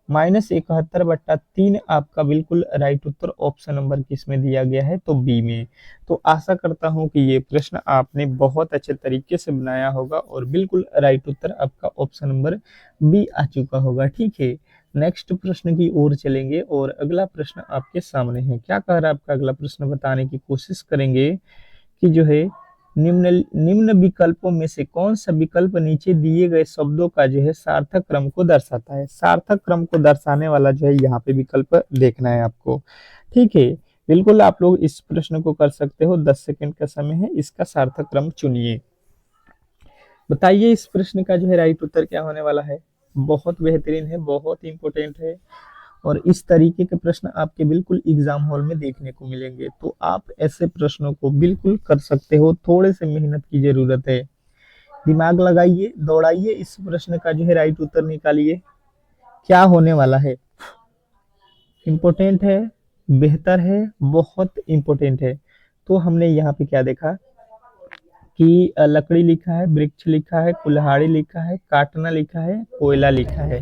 -71/3 आपका बिल्कुल राइट उत्तर ऑप्शन नंबर किस में दिया गया है, तो बी में। तो आशा करता हूं कि ये प्रश्न आपने बहुत अच्छे तरीके से बनाया होगा और बिल्कुल राइट उत्तर आपका ऑप्शन नंबर बी आ चुका होगा, ठीक है। नेक्स्ट प्रश्न की ओर चलेंगे और अगला प्रश्न आपके सामने है। क्या कह रहा है आपका अगला प्रश्न, बताने की कोशिश करेंगे कि जो है निम्न निम्न विकल्पों में से कौन सा विकल्प नीचे दिए गए शब्दों का जो है सार्थक क्रम को दर्शाता है। सार्थक क्रम को दर्शाने वाला जो है यहाँ पे विकल्प देखना है आपको, ठीक है। बिल्कुल आप लोग इस प्रश्न को कर सकते हो, 10 सेकंड का समय है, इसका सार्थक क्रम चुनिए। बताइए इस प्रश्न का जो है राइट उत्तर क्या होने वाला है। बहुत बेहतरीन है, बहुत इंपॉर्टेंट है, और इस तरीके के प्रश्न आपके बिल्कुल एग्जाम हॉल में देखने को मिलेंगे, तो आप ऐसे प्रश्नों को बिल्कुल कर सकते हो। थोड़े से मेहनत की जरूरत है, दिमाग लगाइए, दौड़ाइए, इस प्रश्न का जो है राइट उत्तर निकालिए। क्या होने वाला है, इम्पोर्टेंट है, बेहतर है, बहुत इम्पोर्टेंट है। तो हमने यहाँ पे क्या देखा कि लकड़ी लिखा है, वृक्ष लिखा है, कुल्हाड़ी लिखा है, काटना लिखा है, कोयला लिखा है।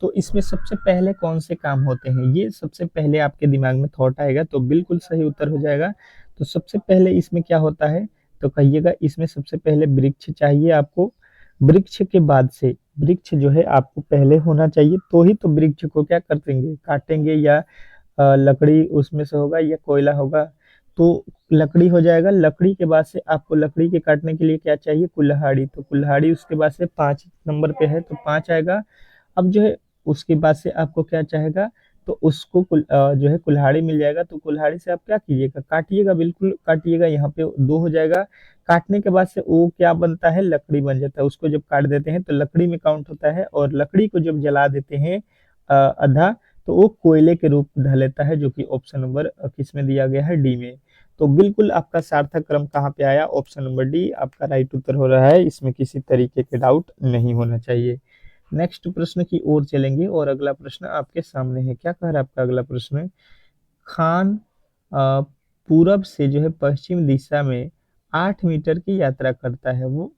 तो इसमें सबसे पहले कौन से काम होते हैं, ये सबसे पहले आपके दिमाग में थॉट आएगा, तो बिल्कुल सही उत्तर हो जाएगा। तो सबसे पहले इसमें क्या होता है, तो कहिएगा इसमें सबसे पहले वृक्ष चाहिए आपको। वृक्ष के बाद से, वृक्ष जो है आपको पहले होना चाहिए, तो ही तो वृक्ष को क्या कर देंगे, काटेंगे, या लकड़ी उसमें से होगा या कोयला होगा, तो लकड़ी हो जाएगा। लकड़ी के बाद से आपको लकड़ी के काटने के लिए क्या चाहिए, कुल्हाड़ी, तो कुल्हाड़ी उसके बाद से 5 नंबर पे है, तो 5 आएगा। अब जो है उसके बाद से आपको क्या चाहेगा, तो उसको जो है कुल्हाड़ी मिल जाएगा, तो कुल्हाड़ी से आप क्या कीजिएगा, काटिएगा, बिल्कुल काटिएगा, यहाँ पे 2 हो जाएगा। काटने के बाद से वो क्या बनता है, लकड़ी बन जाता है। उसको जब काट देते हैं तो लकड़ी में काउंट होता है, और लकड़ी को जब जला देते हैं आधा, तो वो कोयले के रूप ढल लेता है, जो कि ऑप्शन नंबर किस में दिया गया है, डी में। तो बिल्कुल आपका सार्थक क्रम कहाँ पे आया, ऑप्शन नंबर डी आपका राइट उत्तर हो रहा है, इसमें किसी तरीके के डाउट नहीं होना चाहिए। नेक्स्ट प्रश्न की ओर चलेंगे और अगला प्रश्न आपके सामने है। क्या कह रहा है आपका अगला प्रश्न, खान पूरब से जो है पश्चिम दिशा में 8 मीटर की यात्रा करता है, वो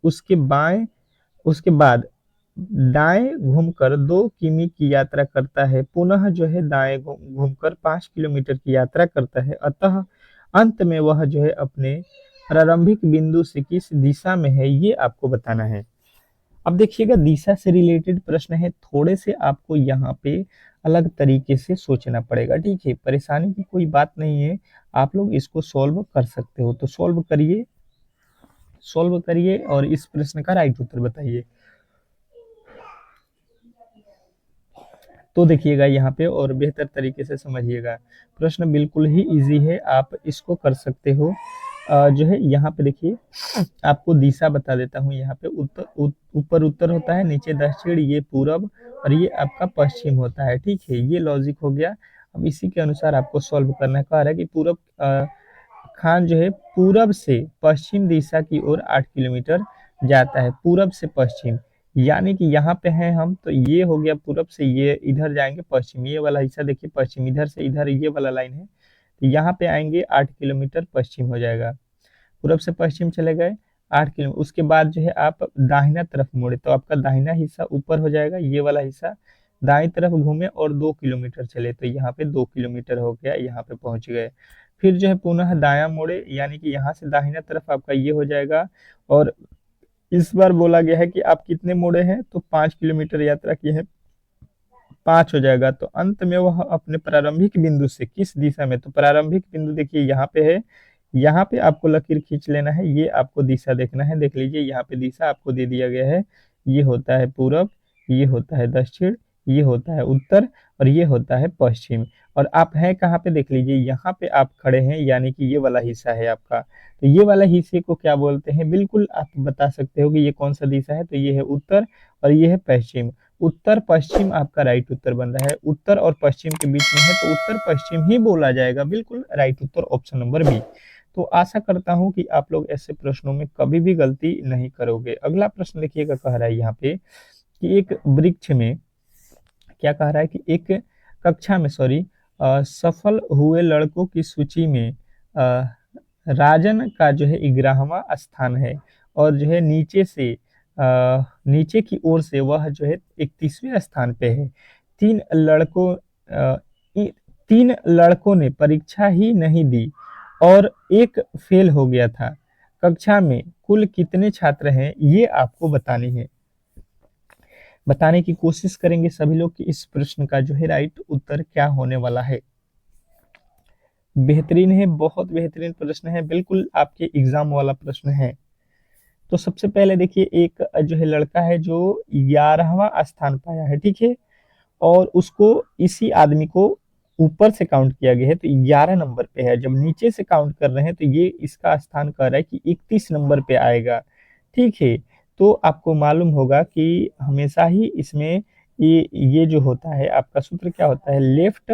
उसके बाएं, उसके बाद दाएं घूमकर 2 किमी की यात्रा करता है, पुनः जो है दाएं घूमकर 5 किलोमीटर की यात्रा करता है, अतः अंत में वह जो है अपने प्रारंभिक बिंदु से किस दिशा में है, ये आपको बताना है। अब देखिएगा दिशा से रिलेटेड प्रश्न है, थोड़े से आपको यहाँ पे अलग तरीके से सोचना पड़ेगा, ठीक है। परेशानी की कोई बात नहीं है, आप लोग इसको सॉल्व कर सकते हो, तो सॉल्व करिए, सॉल्व करिए और इस प्रश्न का राइट उत्तर बताइए। तो देखिएगा यहाँ पे और बेहतर तरीके से समझिएगा, प्रश्न बिल्कुल ही इजी है, आप इसको कर सकते हो। जो है यहाँ पे देखिए आपको दिशा बता देता हूँ, यहाँ पे ऊपर उत्तर होता है, नीचे दक्षिण, ये पूरब, और ये आपका पश्चिम होता है, ठीक है, ये लॉजिक हो गया। अब इसी के अनुसार आपको सॉल्व करना कह रहा है कि पूरब खान जो है पूरब से पश्चिम दिशा की ओर 8 किलोमीटर जाता है, पूरब से पश्चिम, यानी कि यहाँ पे हैं हम, तो ये हो गया पूरब से, ये इधर जाएंगे पश्चिम, ये वाला हिस्सा देखिए पश्चिम, इधर से इधर ये वाला लाइन है, तो यहाँ पे आएंगे 8 किलोमीटर पश्चिम हो जाएगा, पूरब से पश्चिम चले गए 8 किलोमीटर। उसके बाद जो है आप दाहिना तरफ मुड़े, तो आपका दाहिना हिस्सा ऊपर हो जाएगा, ये वाला हिस्सा दाएं तरफ घूमे और 2 किलोमीटर चले, तो यहाँ पे 2 किलोमीटर हो गया, यहाँ पे पहुंच गए। फिर जो है पुनः दायां मोड़े, यानी कि यहाँ से दाहिना तरफ आपका ये हो जाएगा। और इस बार बोला गया है कि आप कितने मोड़े हैं, तो 5 किलोमीटर यात्रा की है, 5 हो जाएगा। तो अंत में वह अपने प्रारंभिक बिंदु से किस दिशा में, तो प्रारंभिक बिंदु देखिए यहाँ पे है, यहाँ पे आपको लकीर खींच लेना है, ये आपको दिशा देखना है। देख लीजिए यहाँ पे दिशा आपको दे दिया गया है, ये होता है पूरब, ये होता है दक्षिण, ये होता है उत्तर, और ये होता है पश्चिम। और आप हैं कहाँ पे, देख लीजिए यहाँ पे आप खड़े हैं, यानी कि ये वाला हिस्सा है आपका। तो ये वाला हिस्से को क्या बोलते हैं, बिल्कुल आप बता सकते हो कि ये कौन सा दिशा है, तो ये है उत्तर और ये है पश्चिम। उत्तर पश्चिम आपका राइट उत्तर बन रहा है, उत्तर और पश्चिम के बीच में है तो उत्तर पश्चिम ही बोला जाएगा, बिल्कुल राइट उत्तर ऑप्शन नंबर बी। तो आशा करता हूं कि आप लोग ऐसे प्रश्नों में कभी भी गलती नहीं करोगे। अगला प्रश्न देखिएगा, कह रहा है यहाँ पे कि एक वृक्ष में, क्या कह रहा है कि एक कक्षा में, सॉरी, सफल हुए लड़कों की सूची में राजन का जो है 11वां स्थान है, और जो है नीचे की ओर से वह जो है 31वें स्थान पे है। तीन लड़कों अ, इ- तीन लड़कों ने परीक्षा ही नहीं दी और एक फेल हो गया था। कक्षा में कुल कितने छात्र हैं, ये आपको बतानी है। बताने की कोशिश करेंगे सभी लोग कि इस प्रश्न का जो है राइट उत्तर क्या होने वाला है। बेहतरीन है, बहुत बेहतरीन प्रश्न है, बिल्कुल आपके एग्जाम वाला प्रश्न है। तो सबसे पहले देखिए, एक जो है लड़का है जो 11वां स्थान पाया है, ठीक है, और उसको, इसी आदमी को ऊपर से काउंट किया गया है तो 11 नंबर पे है। जब नीचे से काउंट कर रहे हैं तो ये इसका स्थान कह रहा है कि 31 नंबर पे आएगा, ठीक है। तो आपको मालूम होगा कि हमेशा ही इसमें ये जो होता है आपका सूत्र क्या होता है, left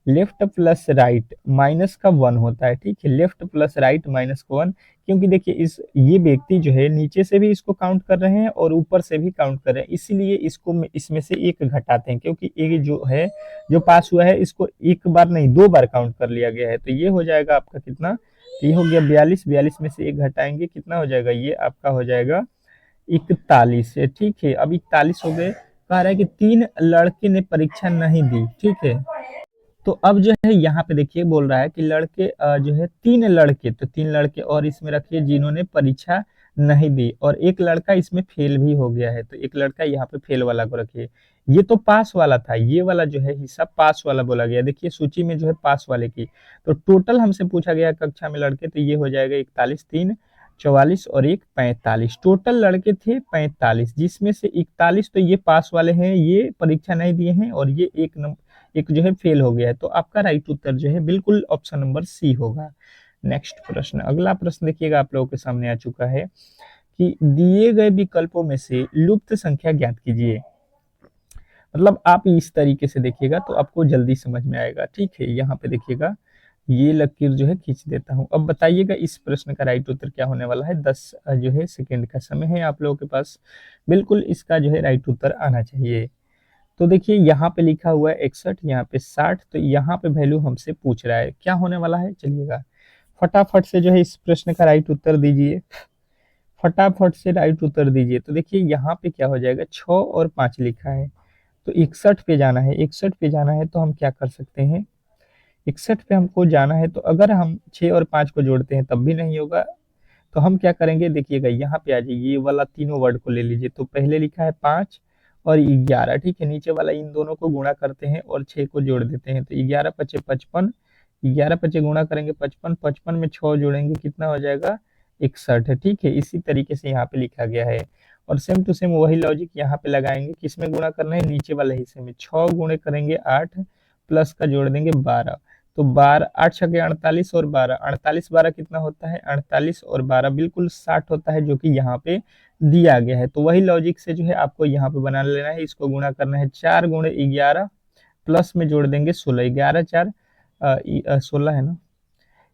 left plus right minus का 1 होता है, ठीक है, लेफ्ट प्लस राइट माइनस का 1। क्योंकि देखिए ये व्यक्ति जो है नीचे से भी इसको काउंट कर रहे हैं और ऊपर से भी काउंट कर रहे हैं, इसीलिए इसको इसमें से एक घटाते हैं, क्योंकि ये जो है, जो पास हुआ है, इसको एक बार नहीं 2 बार काउंट कर लिया गया है। तो ये हो जाएगा आपका कितना, तो ये हो गया 42, 42 में से एक घटाएंगे कितना हो जाएगा, ये आपका हो जाएगा 41 है, ठीक है। अब 41 हो गए, कह रहा है कि 3 लड़के ने परीक्षा नहीं दी, ठीक है। तो अब जो है यहाँ पे देखिए बोल रहा है कि लड़के जो है 3 लड़के, तो 3 लड़के और इसमें रखिए जिन्होंने परीक्षा नहीं दी, और एक लड़का इसमें फेल भी हो गया है, तो एक लड़का यहाँ पे फेल वाला को रखिए। ये तो पास वाला था, ये वाला जो है हिस्सा पास वाला बोला गया, देखिए सूची में जो है पास वाले की। तो टोटल हमसे पूछा गया कक्षा में लड़के, तो ये हो जाएगा 41, 3 44 और एक 45, टोटल लड़के थे 45, जिसमें से 41 तो ये पास वाले हैं, ये परीक्षा नहीं दिए हैं, और ये एक जो है फेल हो गया है। तो आपका राइट उत्तर जो है बिल्कुल ऑप्शन नंबर सी होगा। नेक्स्ट प्रश्न, अगला प्रश्न देखिएगा, आप लोगों के सामने आ चुका है कि दिए गए विकल्पों में से लुप्त संख्या ज्ञात कीजिए। मतलब आप इस तरीके से देखिएगा तो आपको जल्दी समझ में आएगा, ठीक है। यहाँ पे देखिएगा, ये लकीर जो है खींच देता हूँ। अब बताइएगा इस प्रश्न का राइट उत्तर क्या होने वाला है। 10 जो है सेकेंड का समय है आप लोगों के पास, बिल्कुल इसका जो है राइट उत्तर आना चाहिए। तो देखिए यहाँ पे लिखा हुआ है 61, यहाँ पे 60, तो यहाँ पे वैल्यू हमसे पूछ रहा है क्या होने वाला है। चलिएगा फटाफट से जो है इस प्रश्न का राइट उत्तर दीजिए, फटाफट से राइट उत्तर दीजिए। तो देखिए यहाँ पे क्या हो जाएगा, 6 और 5 लिखा है, तो 61 पे जाना है, 61 पे जाना है तो हम क्या कर सकते हैं, 61 पे हमको जाना है तो अगर हम 6 और 5 को जोड़ते हैं तब भी नहीं होगा। तो हम क्या करेंगे, देखिएगा यहाँ पे आ जाइए, ये वाला तीनों वर्ड को ले लीजिए। तो पहले लिखा है 5 और 11, ठीक है, नीचे वाला इन दोनों को गुणा करते हैं और 6 को जोड़ देते हैं, तो 11 पचे 55, 11 पचे गुणा करेंगे 55, 55 में 6 जोड़ेंगे कितना हो जाएगा 61 है, ठीक है। इसी तरीके से यहाँ पे लिखा गया है, और सेम टू सेम वही लॉजिक यहाँ पे लगाएंगे। किसमें गुणा करना है, नीचे वाले हिस्से में। 6 गुणे करेंगे 8, प्लस का जोड़ देंगे 12, तो 12 8 छके 48 और 12, 48 12 कितना होता है 48 और 12 बिल्कुल 60 होता है, जो कि यहाँ पे दिया गया है। तो वही लॉजिक से जो है आपको यहाँ पे बना लेना है, इसको गुणा करना है 4 गुणे 11, प्लस में जोड़ देंगे 16, 11 4 16 है ना,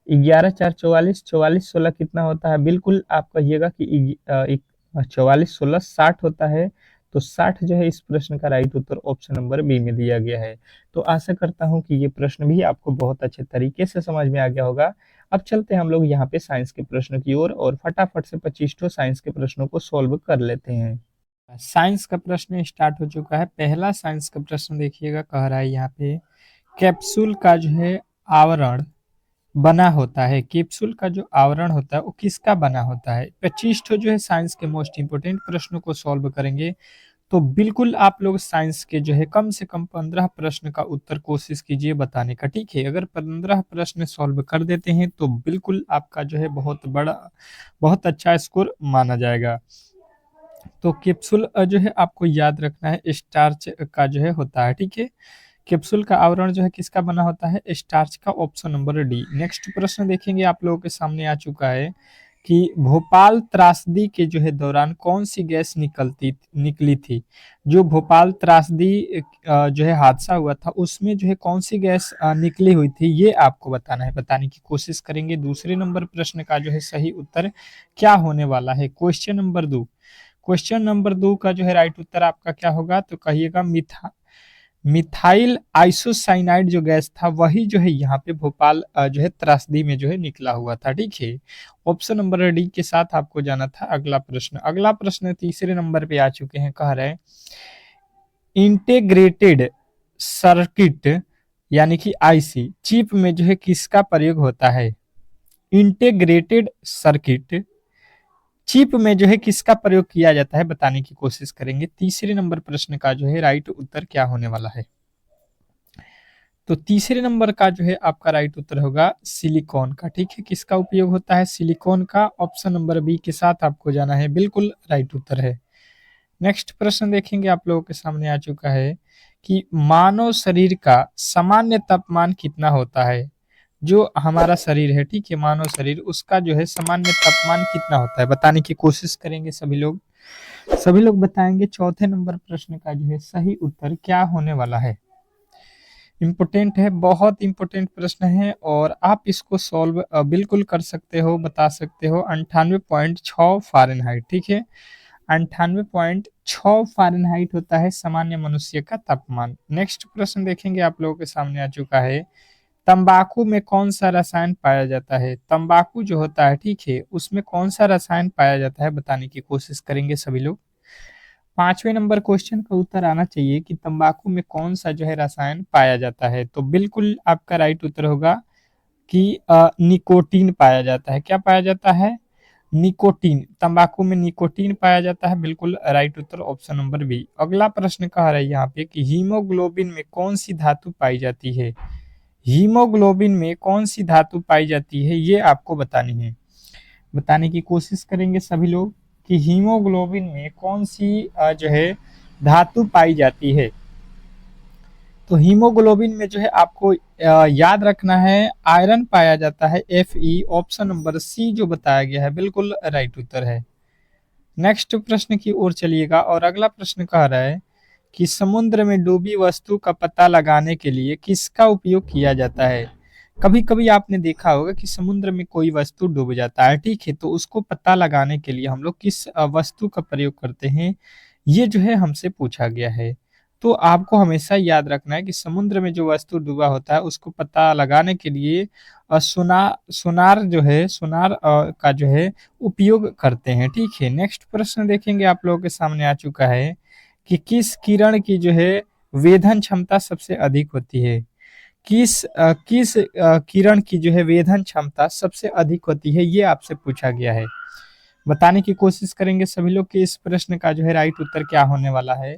11 4 44, 44 16 कितना होता है, बिल्कुल आप कहिएगा कि 44 16 60 होता है। तो 60 जो है इस प्रश्न का राइट उत्तर ऑप्शन नंबर बी में दिया गया है। तो आशा करता हूं कि ये प्रश्न भी आपको बहुत अच्छे तरीके से समझ में आ गया होगा। अब चलते हैं हम लोग यहाँ पे साइंस के प्रश्न की ओर, और फटाफट से 25 साइंस के प्रश्नों को सॉल्व कर लेते हैं। साइंस का प्रश्न स्टार्ट हो चुका है। पहला साइंस का प्रश्न देखिएगा, कह रहा है यहाँ पे कैप्सूल का जो है आवरण बना होता है? कैप्सूल का जो आवरण होता है वो किसका बना होता है? 25 ठो जो है साइंस के मोस्ट इंपोर्टेंट प्रश्नों को सॉल्व करेंगे। तो बिल्कुल आप लोग साइंस के जो है कम से कम 15 प्रश्न का उत्तर कोशिश कीजिए बताने का, ठीक है? अगर 15 प्रश्न सॉल्व कर देते हैं तो बिल्कुल आपका जो है बहुत अच्छा स्कोर माना जाएगा। तो कैप्सूल जो है आपको याद रखना है स्टार्च का जो है होता है, ठीक है? कैप्सूल का आवरण जो है किसका बना होता है? स्टार्च का, ऑप्शन नंबर डी। नेक्स्ट प्रश्न देखेंगे आप लोगों के सामने आ चुका है कि भोपाल त्रासदी के जो है दौरान कौन सी गैस निकली थी? जो भोपाल त्रासदी जो है हादसा हुआ था उसमें जो है कौन सी गैस निकली हुई थी, ये आपको बताना है, बताने की कोशिश करेंगे। दूसरे नंबर प्रश्न का जो है सही उत्तर क्या होने वाला है? क्वेश्चन नंबर 2 का जो है राइट उत्तर आपका क्या होगा? तो कहिएगा मिथाइल आइसोसाइनाइड जो गैस था वही जो है यहाँ पे भोपाल जो है त्रासदी में जो है निकला हुआ था, ठीक है? ऑप्शन नंबर डी के साथ आपको जाना था। अगला प्रश्न तीसरे नंबर पे आ चुके हैं, कह रहे हैं इंटीग्रेटेड सर्किट यानी कि आईसी चिप में जो है किसका प्रयोग होता है? इंटीग्रेटेड सर्किट चिप में जो है किसका प्रयोग किया जाता है, बताने की कोशिश करेंगे। तीसरे नंबर प्रश्न का जो है राइट उत्तर क्या होने वाला है? तो तीसरे नंबर का जो है आपका राइट उत्तर होगा सिलिकॉन का, ठीक है? किसका उपयोग होता है? सिलिकॉन का। ऑप्शन नंबर बी के साथ आपको जाना है, बिल्कुल राइट उत्तर है। नेक्स्ट प्रश्न देखेंगे आप लोगों के सामने आ चुका है कि मानव शरीर का सामान्य तापमान कितना होता है? जो हमारा शरीर है, ठीक है, मानव शरीर, उसका जो है सामान्य तापमान कितना होता है, बताने की कोशिश करेंगे सभी लोग बताएंगे। चौथे नंबर प्रश्न का जो है सही उत्तर क्या होने वाला है? इम्पोर्टेंट है, बहुत इम्पोर्टेंट प्रश्न है और आप इसको सॉल्व बिल्कुल कर सकते हो, बता सकते हो। 98.6 फ़ारेनहाइट, ठीक है? 98.6 फ़ारेनहाइट होता है सामान्य मनुष्य का तापमान। नेक्स्ट प्रश्न देखेंगे आप लोगों के सामने आ चुका है, तंबाकू में कौन सा रसायन पाया जाता है? तंबाकू जो होता है, ठीक है, उसमें कौन सा रसायन पाया जाता है, बताने की कोशिश करेंगे सभी लोग। 5वें नंबर क्वेश्चन का उत्तर आना चाहिए कि तंबाकू में कौन सा जो है रसायन पाया जाता है? तो बिल्कुल आपका राइट उत्तर होगा कि निकोटीन पाया जाता है। क्या पाया जाता है? निकोटीन। तंबाकू में निकोटीन पाया जाता है, बिल्कुल राइट उत्तर ऑप्शन नंबर बी। अगला प्रश्न कह रहा है यहाँ पे कि हीमोग्लोबिन में कौन सी धातु पाई जाती है? हीमोग्लोबिन में कौन सी धातु पाई जाती है, ये आपको बतानी है, बताने की कोशिश करेंगे सभी लोग कि हीमोग्लोबिन में कौन सी जो है धातु पाई जाती है। तो हीमोग्लोबिन में जो है आपको याद रखना है आयरन पाया जाता है, Fe। ऑप्शन नंबर सी जो बताया गया है बिल्कुल राइट उत्तर है। नेक्स्ट प्रश्न की ओर चलिएगा और अगला प्रश्न कह रहा है कि समुद्र में डूबी वस्तु का पता लगाने के लिए किसका उपयोग किया जाता है? कभी कभी आपने देखा होगा कि समुद्र में कोई वस्तु डूब जाता है, ठीक है, तो उसको पता लगाने के लिए हम लोग किस वस्तु का प्रयोग करते हैं, ये जो है हमसे पूछा गया है। तो आपको हमेशा याद रखना है कि समुद्र में जो वस्तु डूबा होता है उसको पता लगाने के लिए सोनार का जो है उपयोग करते हैं, ठीक है। नेक्स्ट प्रश्न देखेंगे आप लोगों के सामने आ चुका है कि किस किरण की जो है वेधन क्षमता सबसे अधिक होती है? किस किरण की जो है वेधन क्षमता सबसे अधिक होती है, ये आपसे पूछा गया है। बताने की कोशिश करेंगे सभी लोग कि इस प्रश्न का जो है राइट उत्तर क्या होने वाला है।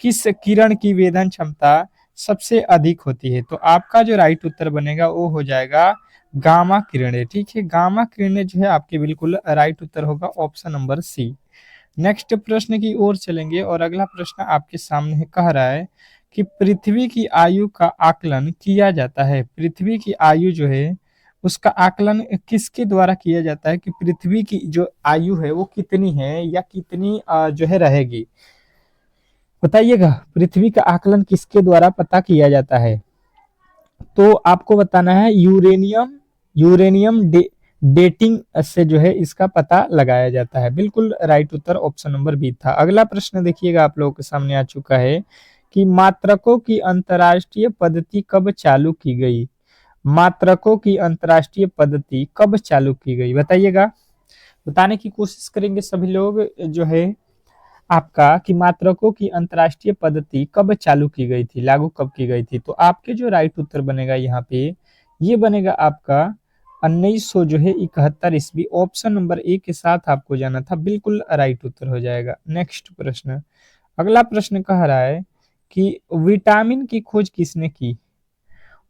किस किरण की वेधन क्षमता सबसे अधिक होती है? तो आपका जो राइट उत्तर बनेगा वो हो जाएगा गामा किरणें, ठीक है। गामा किरणें जो है आपके बिल्कुल राइट उत्तर होगा ऑप्शन नंबर सी। नेक्स्ट प्रश्न की ओर चलेंगे और अगला प्रश्न आपके सामने कह रहा है कि पृथ्वी की आयु का आकलन किया जाता है। पृथ्वी की आयु जो है उसका आकलन किसके द्वारा किया जाता है कि पृथ्वी की जो आयु है वो कितनी है या कितनी जो है रहेगी, बताइएगा। पृथ्वी का आकलन किसके द्वारा पता किया जाता है? तो आपको बताना है यूरेनियम डेटिंग से जो है इसका पता लगाया जाता है, बिल्कुल राइट उत्तर ऑप्शन नंबर बी था। अगला प्रश्न देखिएगा आप लोगों के सामने आ चुका है कि मात्रकों की अंतरराष्ट्रीय पद्धति कब चालू की गई? मात्रकों की अंतरराष्ट्रीय पद्धति कब चालू की गई, बताइएगा। बताने की कोशिश करेंगे सभी लोग जो है आपका कि मात्रकों की अंतरराष्ट्रीय पद्धति कब चालू की गई थी, लागू कब की गई थी। तो आपके जो राइट उत्तर बनेगा यहाँ पे ये बनेगा आपका 1900 जो है 71 ईस्वी। ऑप्शन नंबर ए के साथ आपको जाना था, बिल्कुल राइट उत्तर हो जाएगा। नेक्स्ट प्रश्न, अगला प्रश्न कह रहा है कि विटामिन की खोज किसने की।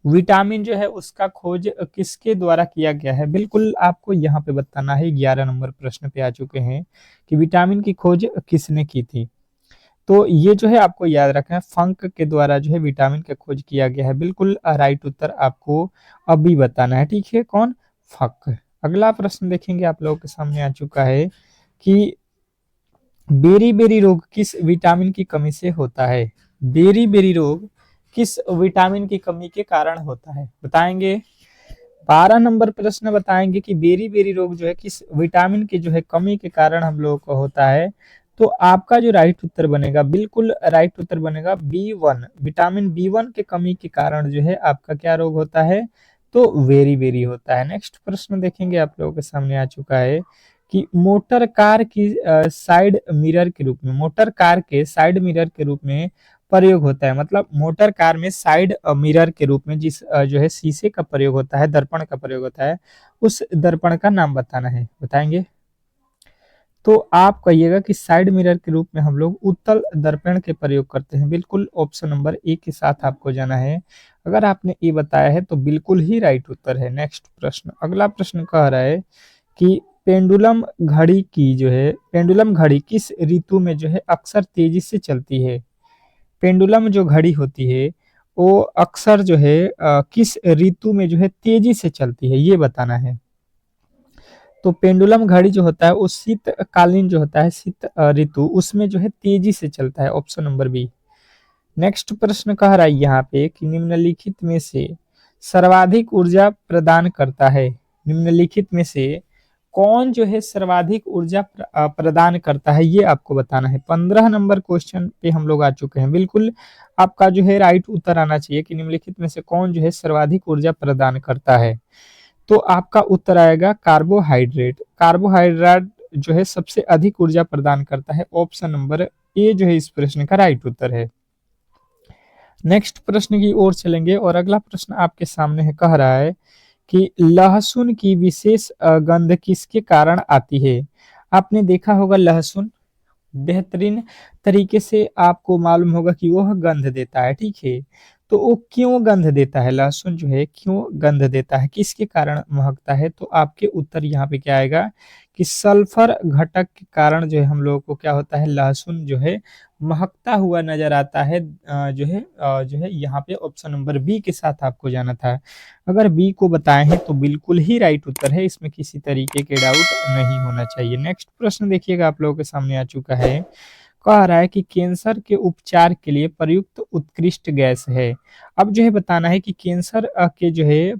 विटामिन जो है उसका खोज किसके द्वारा किया गया है, बिल्कुल आपको यहाँ पे बताना है। 11 नंबर प्रश्न पे आ चुके हैं कि विटामिन की खोज किसने की थी। तो ये जो है आपको याद रखना है, फंक के द्वारा जो है विटामिन का खोज किया गया है। बिल्कुल राइट उत्तर आपको अभी बताना है, ठीक है, कौन, फंक। अगला प्रश्न देखेंगे, आप लोगों के सामने आ चुका है कि बेरी बेरी रोग किस विटामिन की कमी से होता है। बेरी बेरी रोग किस विटामिन की कमी के कारण होता है, बताएंगे। 12 नंबर प्रश्न बताएंगे कि बेरी बेरी रोग जो है किस विटामिन की जो है कमी के कारण हम लोगों को होता है। तो आपका जो राइट उत्तर बनेगा, बिल्कुल राइट उत्तर बनेगा B1। विटामिन B1 के कमी के कारण जो है आपका क्या रोग होता है, तो वेरी बेरी होता है। नेक्स्ट प्रश्न देखेंगे, आप लोगों के सामने आ चुका है कि मोटर कार की साइड मिरर के रूप में, मोटर कार के साइड मिरर के रूप में प्रयोग होता है। मतलब मोटर कार में साइड मिरर के रूप में जिस जो है शीशे का प्रयोग होता है, दर्पण का प्रयोग होता है, उस दर्पण का नाम बताना है, बताएंगे। तो आप कहिएगा कि साइड मिरर के रूप में हम लोग उत्तल दर्पण के प्रयोग करते हैं। बिल्कुल ऑप्शन नंबर ए के साथ आपको जाना है। अगर आपने ए बताया है तो बिल्कुल ही राइट उत्तर है। नेक्स्ट प्रश्न, अगला प्रश्न कह रहा है कि पेंडुलम घड़ी की जो है, पेंडुलम घड़ी किस ऋतु में जो है अक्सर तेजी से चलती है। पेंडुलम जो घड़ी होती है वो अक्सर जो है किस ऋतु में जो है तेजी से चलती है, ये बताना है। तो पेंडुलम घड़ी जो होता है वो शीतकालीन जो होता है, शीत ऋतु, उसमें जो है तेजी से चलता है, ऑप्शन नंबर बी। नेक्स्ट प्रश्न कह रहा है यहाँ पे कि निम्नलिखित में से सर्वाधिक ऊर्जा प्रदान करता है। निम्नलिखित में से कौन जो है सर्वाधिक ऊर्जा प्रदान करता है, ये आपको बताना है। 15 नंबर क्वेश्चन पे हम लोग आ चुके हैं। बिल्कुल आपका जो है राइट उत्तर आना चाहिए कि निम्नलिखित में से कौन जो है सर्वाधिक ऊर्जा प्रदान करता है। तो आपका उत्तर आएगा कार्बोहाइड्रेट। कार्बोहाइड्रेट जो है सबसे अधिक ऊर्जा प्रदान करता है, ऑप्शन नंबर ए जो है इस प्रश्न का राइट उत्तर है। नेक्स्ट प्रश्न की ओर चलेंगे और अगला प्रश्न आपके सामने है, कह रहा है कि लहसुन की विशेष गंध किसके कारण आती है। आपने देखा होगा लहसुन बेहतरीन तरीके से आपको मालूम होगा कि वह गंध देता है, ठीक है। तो वो क्यों गंध देता है, लहसुन जो है क्यों गंध देता है, किसके कारण महकता है। तो आपके उत्तर यहाँ पे क्या आएगा कि सल्फर घटक के कारण जो है हम लोगों को क्या होता है, लहसुन जो है महकता हुआ नजर आता है। जो है यहाँ पे ऑप्शन नंबर बी के साथ आपको जाना था। अगर बी को बताए हैं तो बिल्कुल ही राइट उत्तर है, इसमें किसी तरीके के डाउट नहीं होना चाहिए। नेक्स्ट प्रश्न देखिएगा, आप लोगों के सामने आ चुका है, कह रहा है कि कैंसर के उपचार के लिए प्रयुक्त उत्कृष्ट गैस है। अब जो है बताना है कि कैंसर के जो है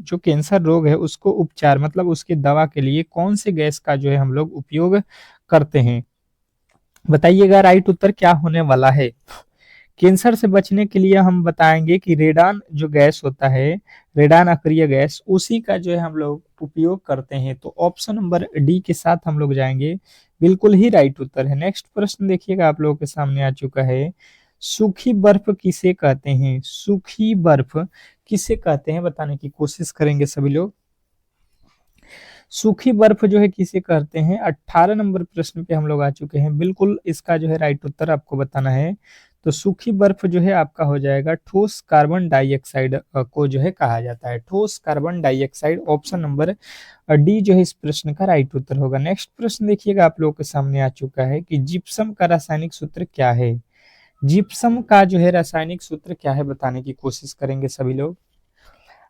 जो कैंसर रोग है उसको उपचार मतलब उसके दवा के लिए कौन से गैस का जो है हम लोग उपयोग करते हैं, बताइएगा राइट उत्तर क्या होने वाला है। कैंसर से बचने के लिए हम बताएंगे कि रेडान जो गैस होता है, रेडान अक्रिय गैस, उसी का जो है हम लोग उपयोग करते हैं। तो ऑप्शन नंबर डी के साथ हम लोग जाएंगे, बिल्कुल ही राइट उत्तर है। नेक्स्ट प्रश्न देखिएगा, आप लोगों के सामने आ चुका है, सूखी बर्फ किसे कहते हैं। सूखी बर्फ किसे कहते हैं बताने की कोशिश करेंगे सभी लोग। सूखी बर्फ जो है किसे कहते हैं, 18 नंबर प्रश्न पे हम लोग आ चुके हैं। बिल्कुल इसका जो है राइट उत्तर आपको बताना है। तो सूखी बर्फ जो है आपका हो जाएगा ठोस कार्बन डाइऑक्साइड को जो है कहा जाता है, ठोस carbon dioxide, option number D जो है इस प्रश्न का राइट उत्तर होगा। नेक्स्ट प्रश्न देखिएगा, आप लोगों के सामने आ चुका है कि जिप्सम का रासायनिक सूत्र क्या है। जिप्सम का जो है रासायनिक सूत्र क्या है बताने की कोशिश करेंगे सभी लोग।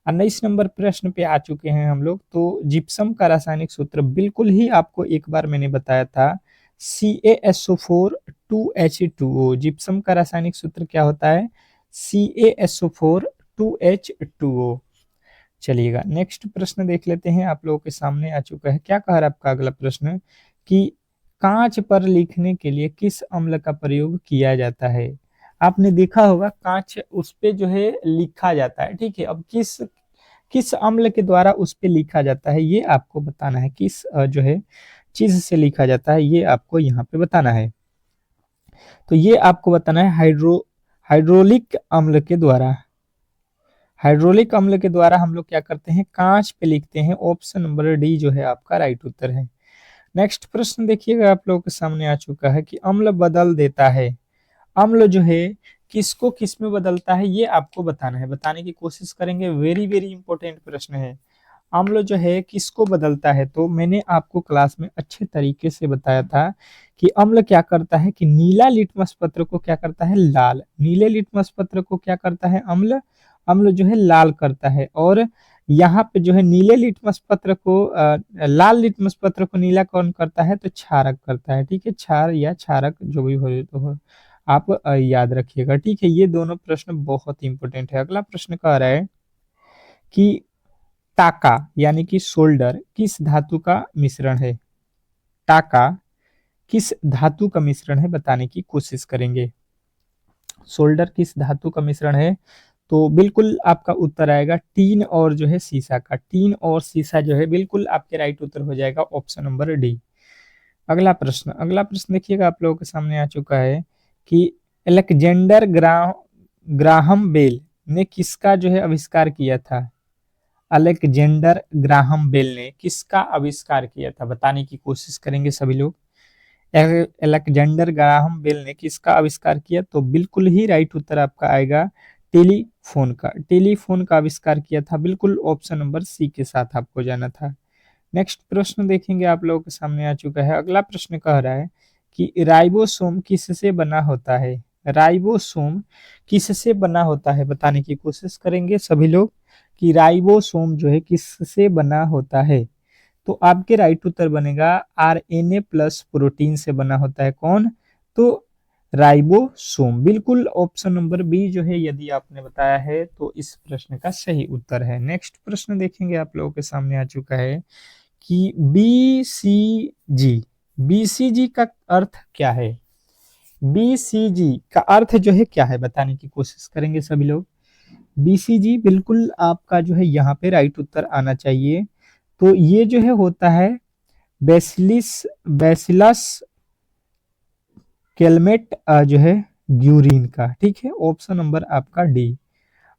19 नंबर प्रश्न पे आ चुके हैं हम लोग। तो जिप्सम का रासायनिक सूत्र बिल्कुल ही आपको एक बार मैंने बताया था, CaSO4 2H2O। जिप्सम का रासायनिक सूत्र क्या होता है, CaSO4 2H2O। चलिएगा नेक्स्ट प्रश्न देख लेते हैं, आप लोगों के सामने आ चुका है। क्या कह रहा है आपका अगला प्रश्न कि कांच पर लिखने के लिए किस अम्ल का प्रयोग किया जाता है। आपने देखा होगा कांच उस पे जो है लिखा जाता है, ठीक है। अब किस किस अम्ल के द्वारा उस पे लिखा जाता है ये आपको बताना है, किस जो है चीज से लिखा जाता है ये आपको यहाँ पे बताना है। तो ये आपको बताना है हाइड्रोलिक अम्ल के द्वारा, हाइड्रोलिक अम्ल के द्वारा हम लोग क्या करते हैं, कांच पे लिखते हैं। ऑप्शन नंबर डी जो है आपका राइट उत्तर है। नेक्स्ट प्रश्न देखिएगा, आप लोगों के सामने आ चुका है कि अम्ल बदल देता है। अम्ल जो है किसको किस में बदलता है, ये आपको बताना है, बताने की कोशिश करेंगे। वेरी वेरी इंपॉर्टेंट प्रश्न है। अम्ल जो है किसको बदलता है, तो मैंने आपको क्लास में अच्छे तरीके से बताया था कि अम्ल क्या करता है कि नीला लिटमस पत्र को क्या करता है, लाल। नीले लिटमस पत्र को क्या करता है, अम्ल अम्ल जो है लाल करता है। और यहाँ पे जो है नीले लिटमस पत्र को लाल लिटमस पत्र को नीला कौन करता है, तो क्षारक करता है। ठीक है, क्षार या क्षारक जो भी हो आप याद रखिएगा। ठीक है, ये दोनों प्रश्न बहुत इंपॉर्टेंट है। अगला प्रश्न कह रहा है कि टाका यानी कि सोल्डर किस धातु का मिश्रण है। टाका किस धातु का मिश्रण है, बताने की कोशिश करेंगे। सोल्डर किस धातु का मिश्रण है, तो बिल्कुल आपका उत्तर आएगा टीन और जो है सीसा का। टीन और सीसा जो है बिल्कुल आपके राइट उत्तर हो जाएगा, ऑप्शन नंबर डी। अगला प्रश्न देखिएगा, आप लोगों के सामने आ चुका है कि अलेक्जेंडर ग्राहम बेल ने किसका जो है आविष्कार किया था। अलेक्जेंडर ग्राहम बेल ने किसका आविष्कार किया था, बताने की कोशिश करेंगे सभी लोग। अलेक्जेंडर ग्राहम बेल ने किसका आविष्कार किया, तो बिल्कुल ही राइट उत्तर आपका आएगा टेलीफोन का। टेलीफोन का आविष्कार किया था, बिल्कुल ऑप्शन नंबर सी के साथ आपको जाना था। नेक्स्ट प्रश्न देखेंगे, आप लोगों के सामने आ चुका है। अगला प्रश्न कह रहा है कि राइबोसोम किससे बना होता है। राइबोसोम किससे बना होता है, बताने की कोशिश करेंगे सभी लोग कि राइबोसोम जो है किससे बना होता है। तो आपके राइट उत्तर बनेगा आरएनए प्लस प्रोटीन से बना होता है। कौन, तो राइबोसोम। बिल्कुल ऑप्शन नंबर बी जो है यदि आपने बताया है तो इस प्रश्न का सही उत्तर है। नेक्स्ट प्रश्न देखेंगे, आप लोगों के सामने आ चुका है कि बीसीजी, बीसीजी का अर्थ क्या है। बीसीजी का अर्थ जो है क्या है, बताने की कोशिश करेंगे सभी लोग। बीसीजी बिल्कुल आपका जो है यहाँ पे राइट उत्तर आना चाहिए। तो ये जो है होता है बेसिलस केलमेट जो है ग्यूरिन का। ठीक है, ऑप्शन नंबर आपका डी।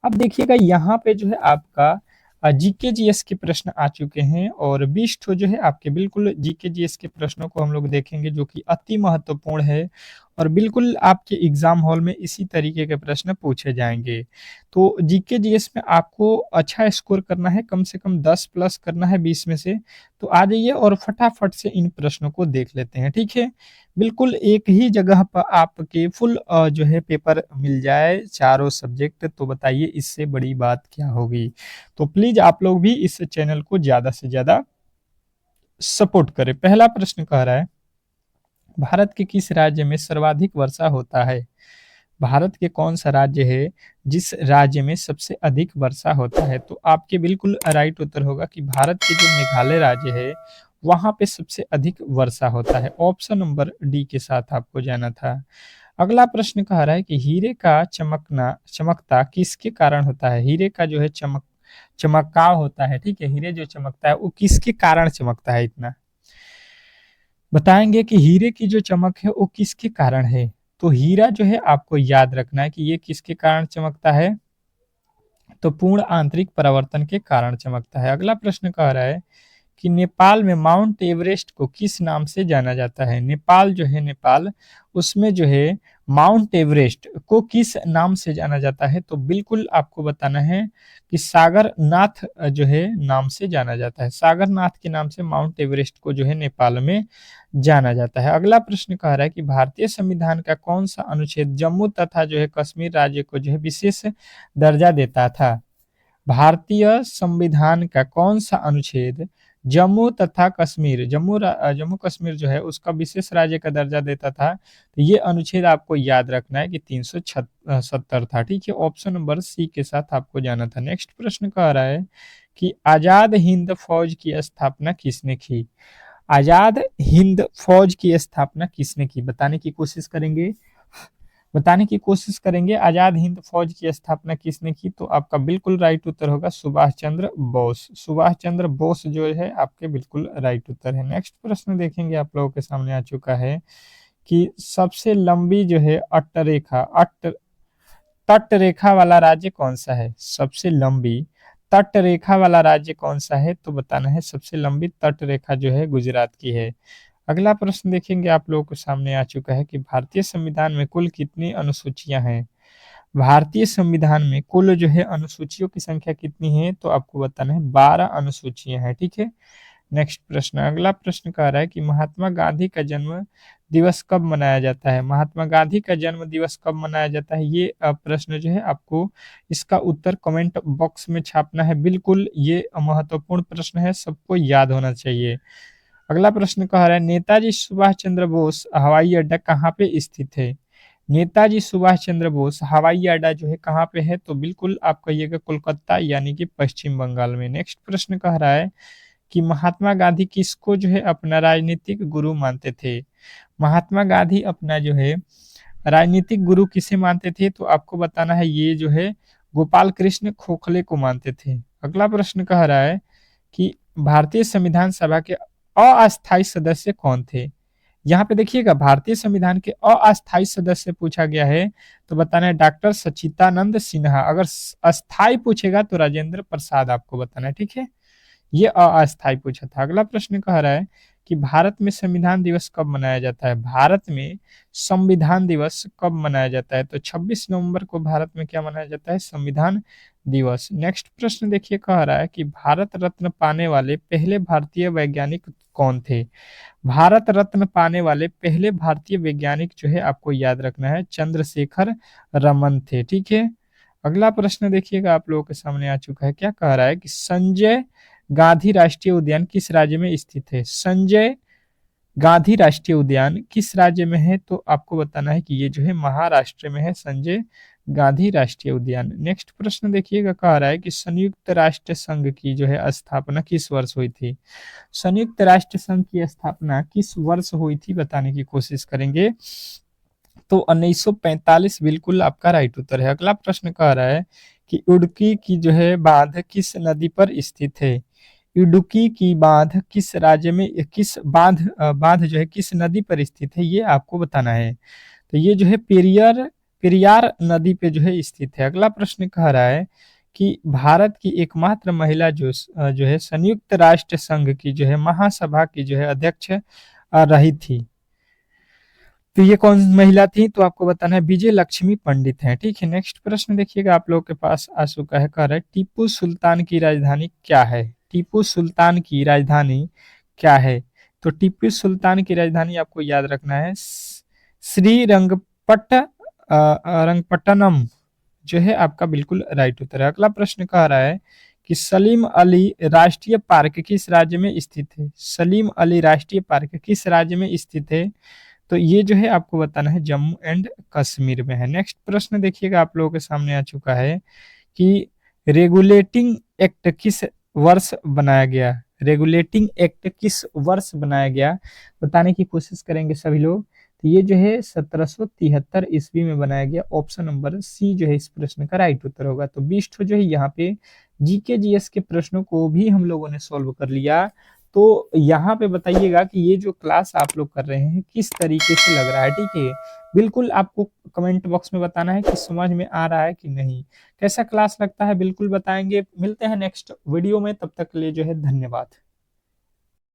अब देखिएगा यहाँ पे जो है आपका जीके जीएस के प्रश्न आ चुके हैं और 20 ठो जो है आपके बिल्कुल जीके जीएस के प्रश्नों को हम लोग देखेंगे, जो कि अति महत्वपूर्ण है और बिल्कुल आपके एग्जाम हॉल में इसी तरीके के प्रश्न पूछे जाएंगे। तो जीके जीएस में आपको अच्छा स्कोर करना है, कम से कम 10 प्लस करना है 20 में से। तो आ जाइए और फटाफट से इन प्रश्नों को देख लेते हैं। ठीक है, बिल्कुल एक ही जगह पर आपके फुल जो है पेपर मिल जाए चारों सब्जेक्ट, तो बताइए इससे बड़ी बात क्या होगी। तो प्लीज आप लोग भी इस चैनल को ज्यादा से ज्यादा सपोर्ट करें। पहला प्रश्न कह रहा है भारत के किस राज्य में सर्वाधिक वर्षा होता है। भारत के कौन सा राज्य है जिस राज्य में सबसे अधिक वर्षा होता है, तो आपके बिल्कुल राइट उत्तर होगा कि भारत के जो मेघालय राज्य है वहां पे सबसे अधिक वर्षा होता है। ऑप्शन नंबर डी के साथ आपको जाना था। अगला प्रश्न कह रहा है कि हीरे का चमकता किसके कारण होता है। हीरे का जो है चमकाव होता है। ठीक है, हीरे जो चमकता है वो किसके कारण चमकता है, इतना बताएंगे कि हीरे की जो चमक है वो किसके कारण है। तो हीरा जो है आपको याद रखना है कि ये किसके कारण चमकता है, तो पूर्ण आंतरिक परावर्तन के कारण चमकता है। अगला प्रश्न कह रहा है कि नेपाल में माउंट एवरेस्ट को किस नाम से जाना जाता है। नेपाल जो है, नेपाल उसमें जो है माउंट एवरेस्ट को किस नाम से जाना जाता है, तो बिल्कुल आपको बताना है कि सागर नाथ जो है नाम से जाना जाता है। सागर नाथ के नाम से माउंट एवरेस्ट को जो है नेपाल में जाना जाता है। अगला प्रश्न कह रहा है कि भारतीय संविधान का कौन सा अनुच्छेद जम्मू तथा जो है कश्मीर राज्य को जो है विशेष दर्जा देता था। भारतीय संविधान का कौन सा अनुच्छेद जम्मू तथा कश्मीर, जम्मू कश्मीर जो है उसका विशेष राज्य का दर्जा देता था, तो ये अनुच्छेद आपको याद रखना है कि 370 था। ठीक है, ऑप्शन नंबर सी के साथ आपको जाना था। नेक्स्ट प्रश्न कह रहा है कि आजाद हिंद फौज की स्थापना किसने की। आजाद हिंद फौज की स्थापना किसने की, बताने की कोशिश करेंगे आजाद हिंद फौज की स्थापना किसने की। तो आपका बिल्कुल राइट उत्तर होगा सुभाष चंद्र बोस। सुभाष चंद्र बोस जो है आपके बिल्कुल राइट उत्तर है। नेक्स्ट प्रश्न देखेंगे, आप लोगों के सामने आ चुका है कि सबसे लंबी जो है तट रेखा वाला राज्य कौन सा है? सबसे लंबी तट रेखा वाला राज्य कौन सा है? तो बताना है सबसे लंबी तट रेखा जो है गुजरात की है। अगला प्रश्न देखेंगे आप लोगों के सामने आ चुका है कि भारतीय संविधान में कुल कितनी अनुसूचियां हैं? भारतीय संविधान में कुल जो है अनुसूचियों की संख्या कितनी है? तो आपको बताना है 12 अनुसूचियां हैं, ठीक है। नेक्स्ट प्रश्न, अगला प्रश्न कह रहा है कि महात्मा गांधी का जन्म दिवस कब मनाया जाता है? महात्मा गांधी का जन्म दिवस कब मनाया जाता है? ये प्रश्न जो है आपको इसका उत्तर कमेंट बॉक्स में छापना है। बिल्कुल ये महत्वपूर्ण प्रश्न है, सबको याद होना चाहिए। अगला प्रश्न कह रहा है नेताजी सुभाष चंद्र बोस हवाई अड्डा कहाँ पे स्थित है? नेताजी सुभाष चंद्र बोस हवाई अड्डा जो है कहाँ पे है? तो बिल्कुल आप कहिएगा कोलकाता यानी कि पश्चिम बंगाल में। नेक्स्ट प्रश्न कह रहा है कि महात्मा गांधी किसको जो है अपना राजनीतिक गुरु मानते थे? महात्मा गांधी अपना जो है राजनीतिक गुरु किसे मानते थे? तो आपको बताना है ये जो है गोपाल कृष्ण खोखले को मानते थे। अगला प्रश्न कह रहा है कि भारतीय संविधान सभा के अस्थायी सदस्य कौन थे? यहाँ पे देखिएगा भारतीय संविधान के अस्थायी सदस्य पूछा गया है, तो बताना है डॉक्टर सच्चिदानंद सिन्हा। अगर अस्थायी पूछेगा तो राजेंद्र प्रसाद आपको बताना है, ठीक है। ये अस्थायी पूछा था। अगला प्रश्न कह रहा है कि भारत में संविधान दिवस कब मनाया जाता है? भारत में संविधान दिवस कब मनाया जाता है? तो 26 नवंबर को भारत में क्या मनाया जाता है? संविधान दिवस। नेक्स्ट प्रश्न देखिए कह रहा है कि भारत रत्न पाने वाले पहले भारतीय वैज्ञानिक कौन थे? भारत रत्न पाने वाले पहले भारतीय वैज्ञानिक जो है आपको याद रखना है चंद्रशेखर रमन थे, ठीक है। अगला प्रश्न देखिएगा आप लोगों के सामने आ चुका है, क्या कह रहा है कि संजय गांधी राष्ट्रीय उद्यान किस राज्य में स्थित है? संजय गांधी राष्ट्रीय उद्यान किस राज्य में है? तो आपको बताना है कि ये जो है महाराष्ट्र में है संजय गांधी राष्ट्रीय उद्यान। नेक्स्ट प्रश्न देखिएगा कह रहा है कि संयुक्त राष्ट्र संघ की जो है स्थापना किस वर्ष हुई थी? संयुक्त राष्ट्र संघ की स्थापना किस वर्ष हुई थी बताने की कोशिश करेंगे। तो 1945 बिल्कुल आपका राइट उत्तर है। अगला प्रश्न कह रहा है कि इडुक्की की जो है बांध किस नदी पर स्थित है? इडुक्की की बांध किस राज्य में किस बांध जो है किस नदी पर स्थित है? ये आपको बताना है। तो ये जो है पेरियार नदी पे जो है स्थित है। अगला प्रश्न कह रहा है कि भारत की एकमात्र महिला जो है संयुक्त राष्ट्र संघ की जो है महासभा की जो है अध्यक्ष रही थी, तो ये कौन महिला थी? तो आपको बताना है विजय लक्ष्मी पंडित हैं, ठीक है। नेक्स्ट प्रश्न देखिएगा आप लोग के पास आ चुका है, कह रहा है टीपू सुल्तान की राजधानी क्या है? टीपू सुल्तान की राजधानी क्या है? तो टीपू सुल्तान की राजधानी आपको याद रखना है रंगपट्टनम जो है आपका बिल्कुल राइट उत्तर है। अगला प्रश्न कह रहा है कि सलीम अली राष्ट्रीय पार्क किस राज्य में स्थित है? सलीम अली राष्ट्रीय पार्क किस राज्य में स्थित है? तो ये जो है आपको बताना है जम्मू एंड कश्मीर में है। नेक्स्ट प्रश्न देखिएगा आप लोगों के सामने आ चुका है कि रेगुलेटिंग एक्ट किस वर्ष बनाया गया? रेगुलेटिंग एक्ट किस वर्ष बनाया गया बताने की कोशिश करेंगे सभी लोग। तो ये जो है 1773 ईस्वी में बनाया गया। ऑप्शन नंबर सी जो है इस प्रश्न का राइट उत्तर होगा। तो 20 जो है यहाँ पे जीके जीएस के प्रश्नों को भी हम लोगों ने सॉल्व कर लिया। तो यहाँ पे बताइएगा कि ये जो क्लास आप लोग कर रहे हैं किस तरीके से लग रहा है, ठीक है। बिल्कुल आपको कमेंट बॉक्स में बताना है कि समझ में आ रहा है कि नहीं, कैसा क्लास लगता है बिल्कुल बताएंगे। मिलते हैं नेक्स्ट वीडियो में, तब तक के लिए जो है धन्यवाद।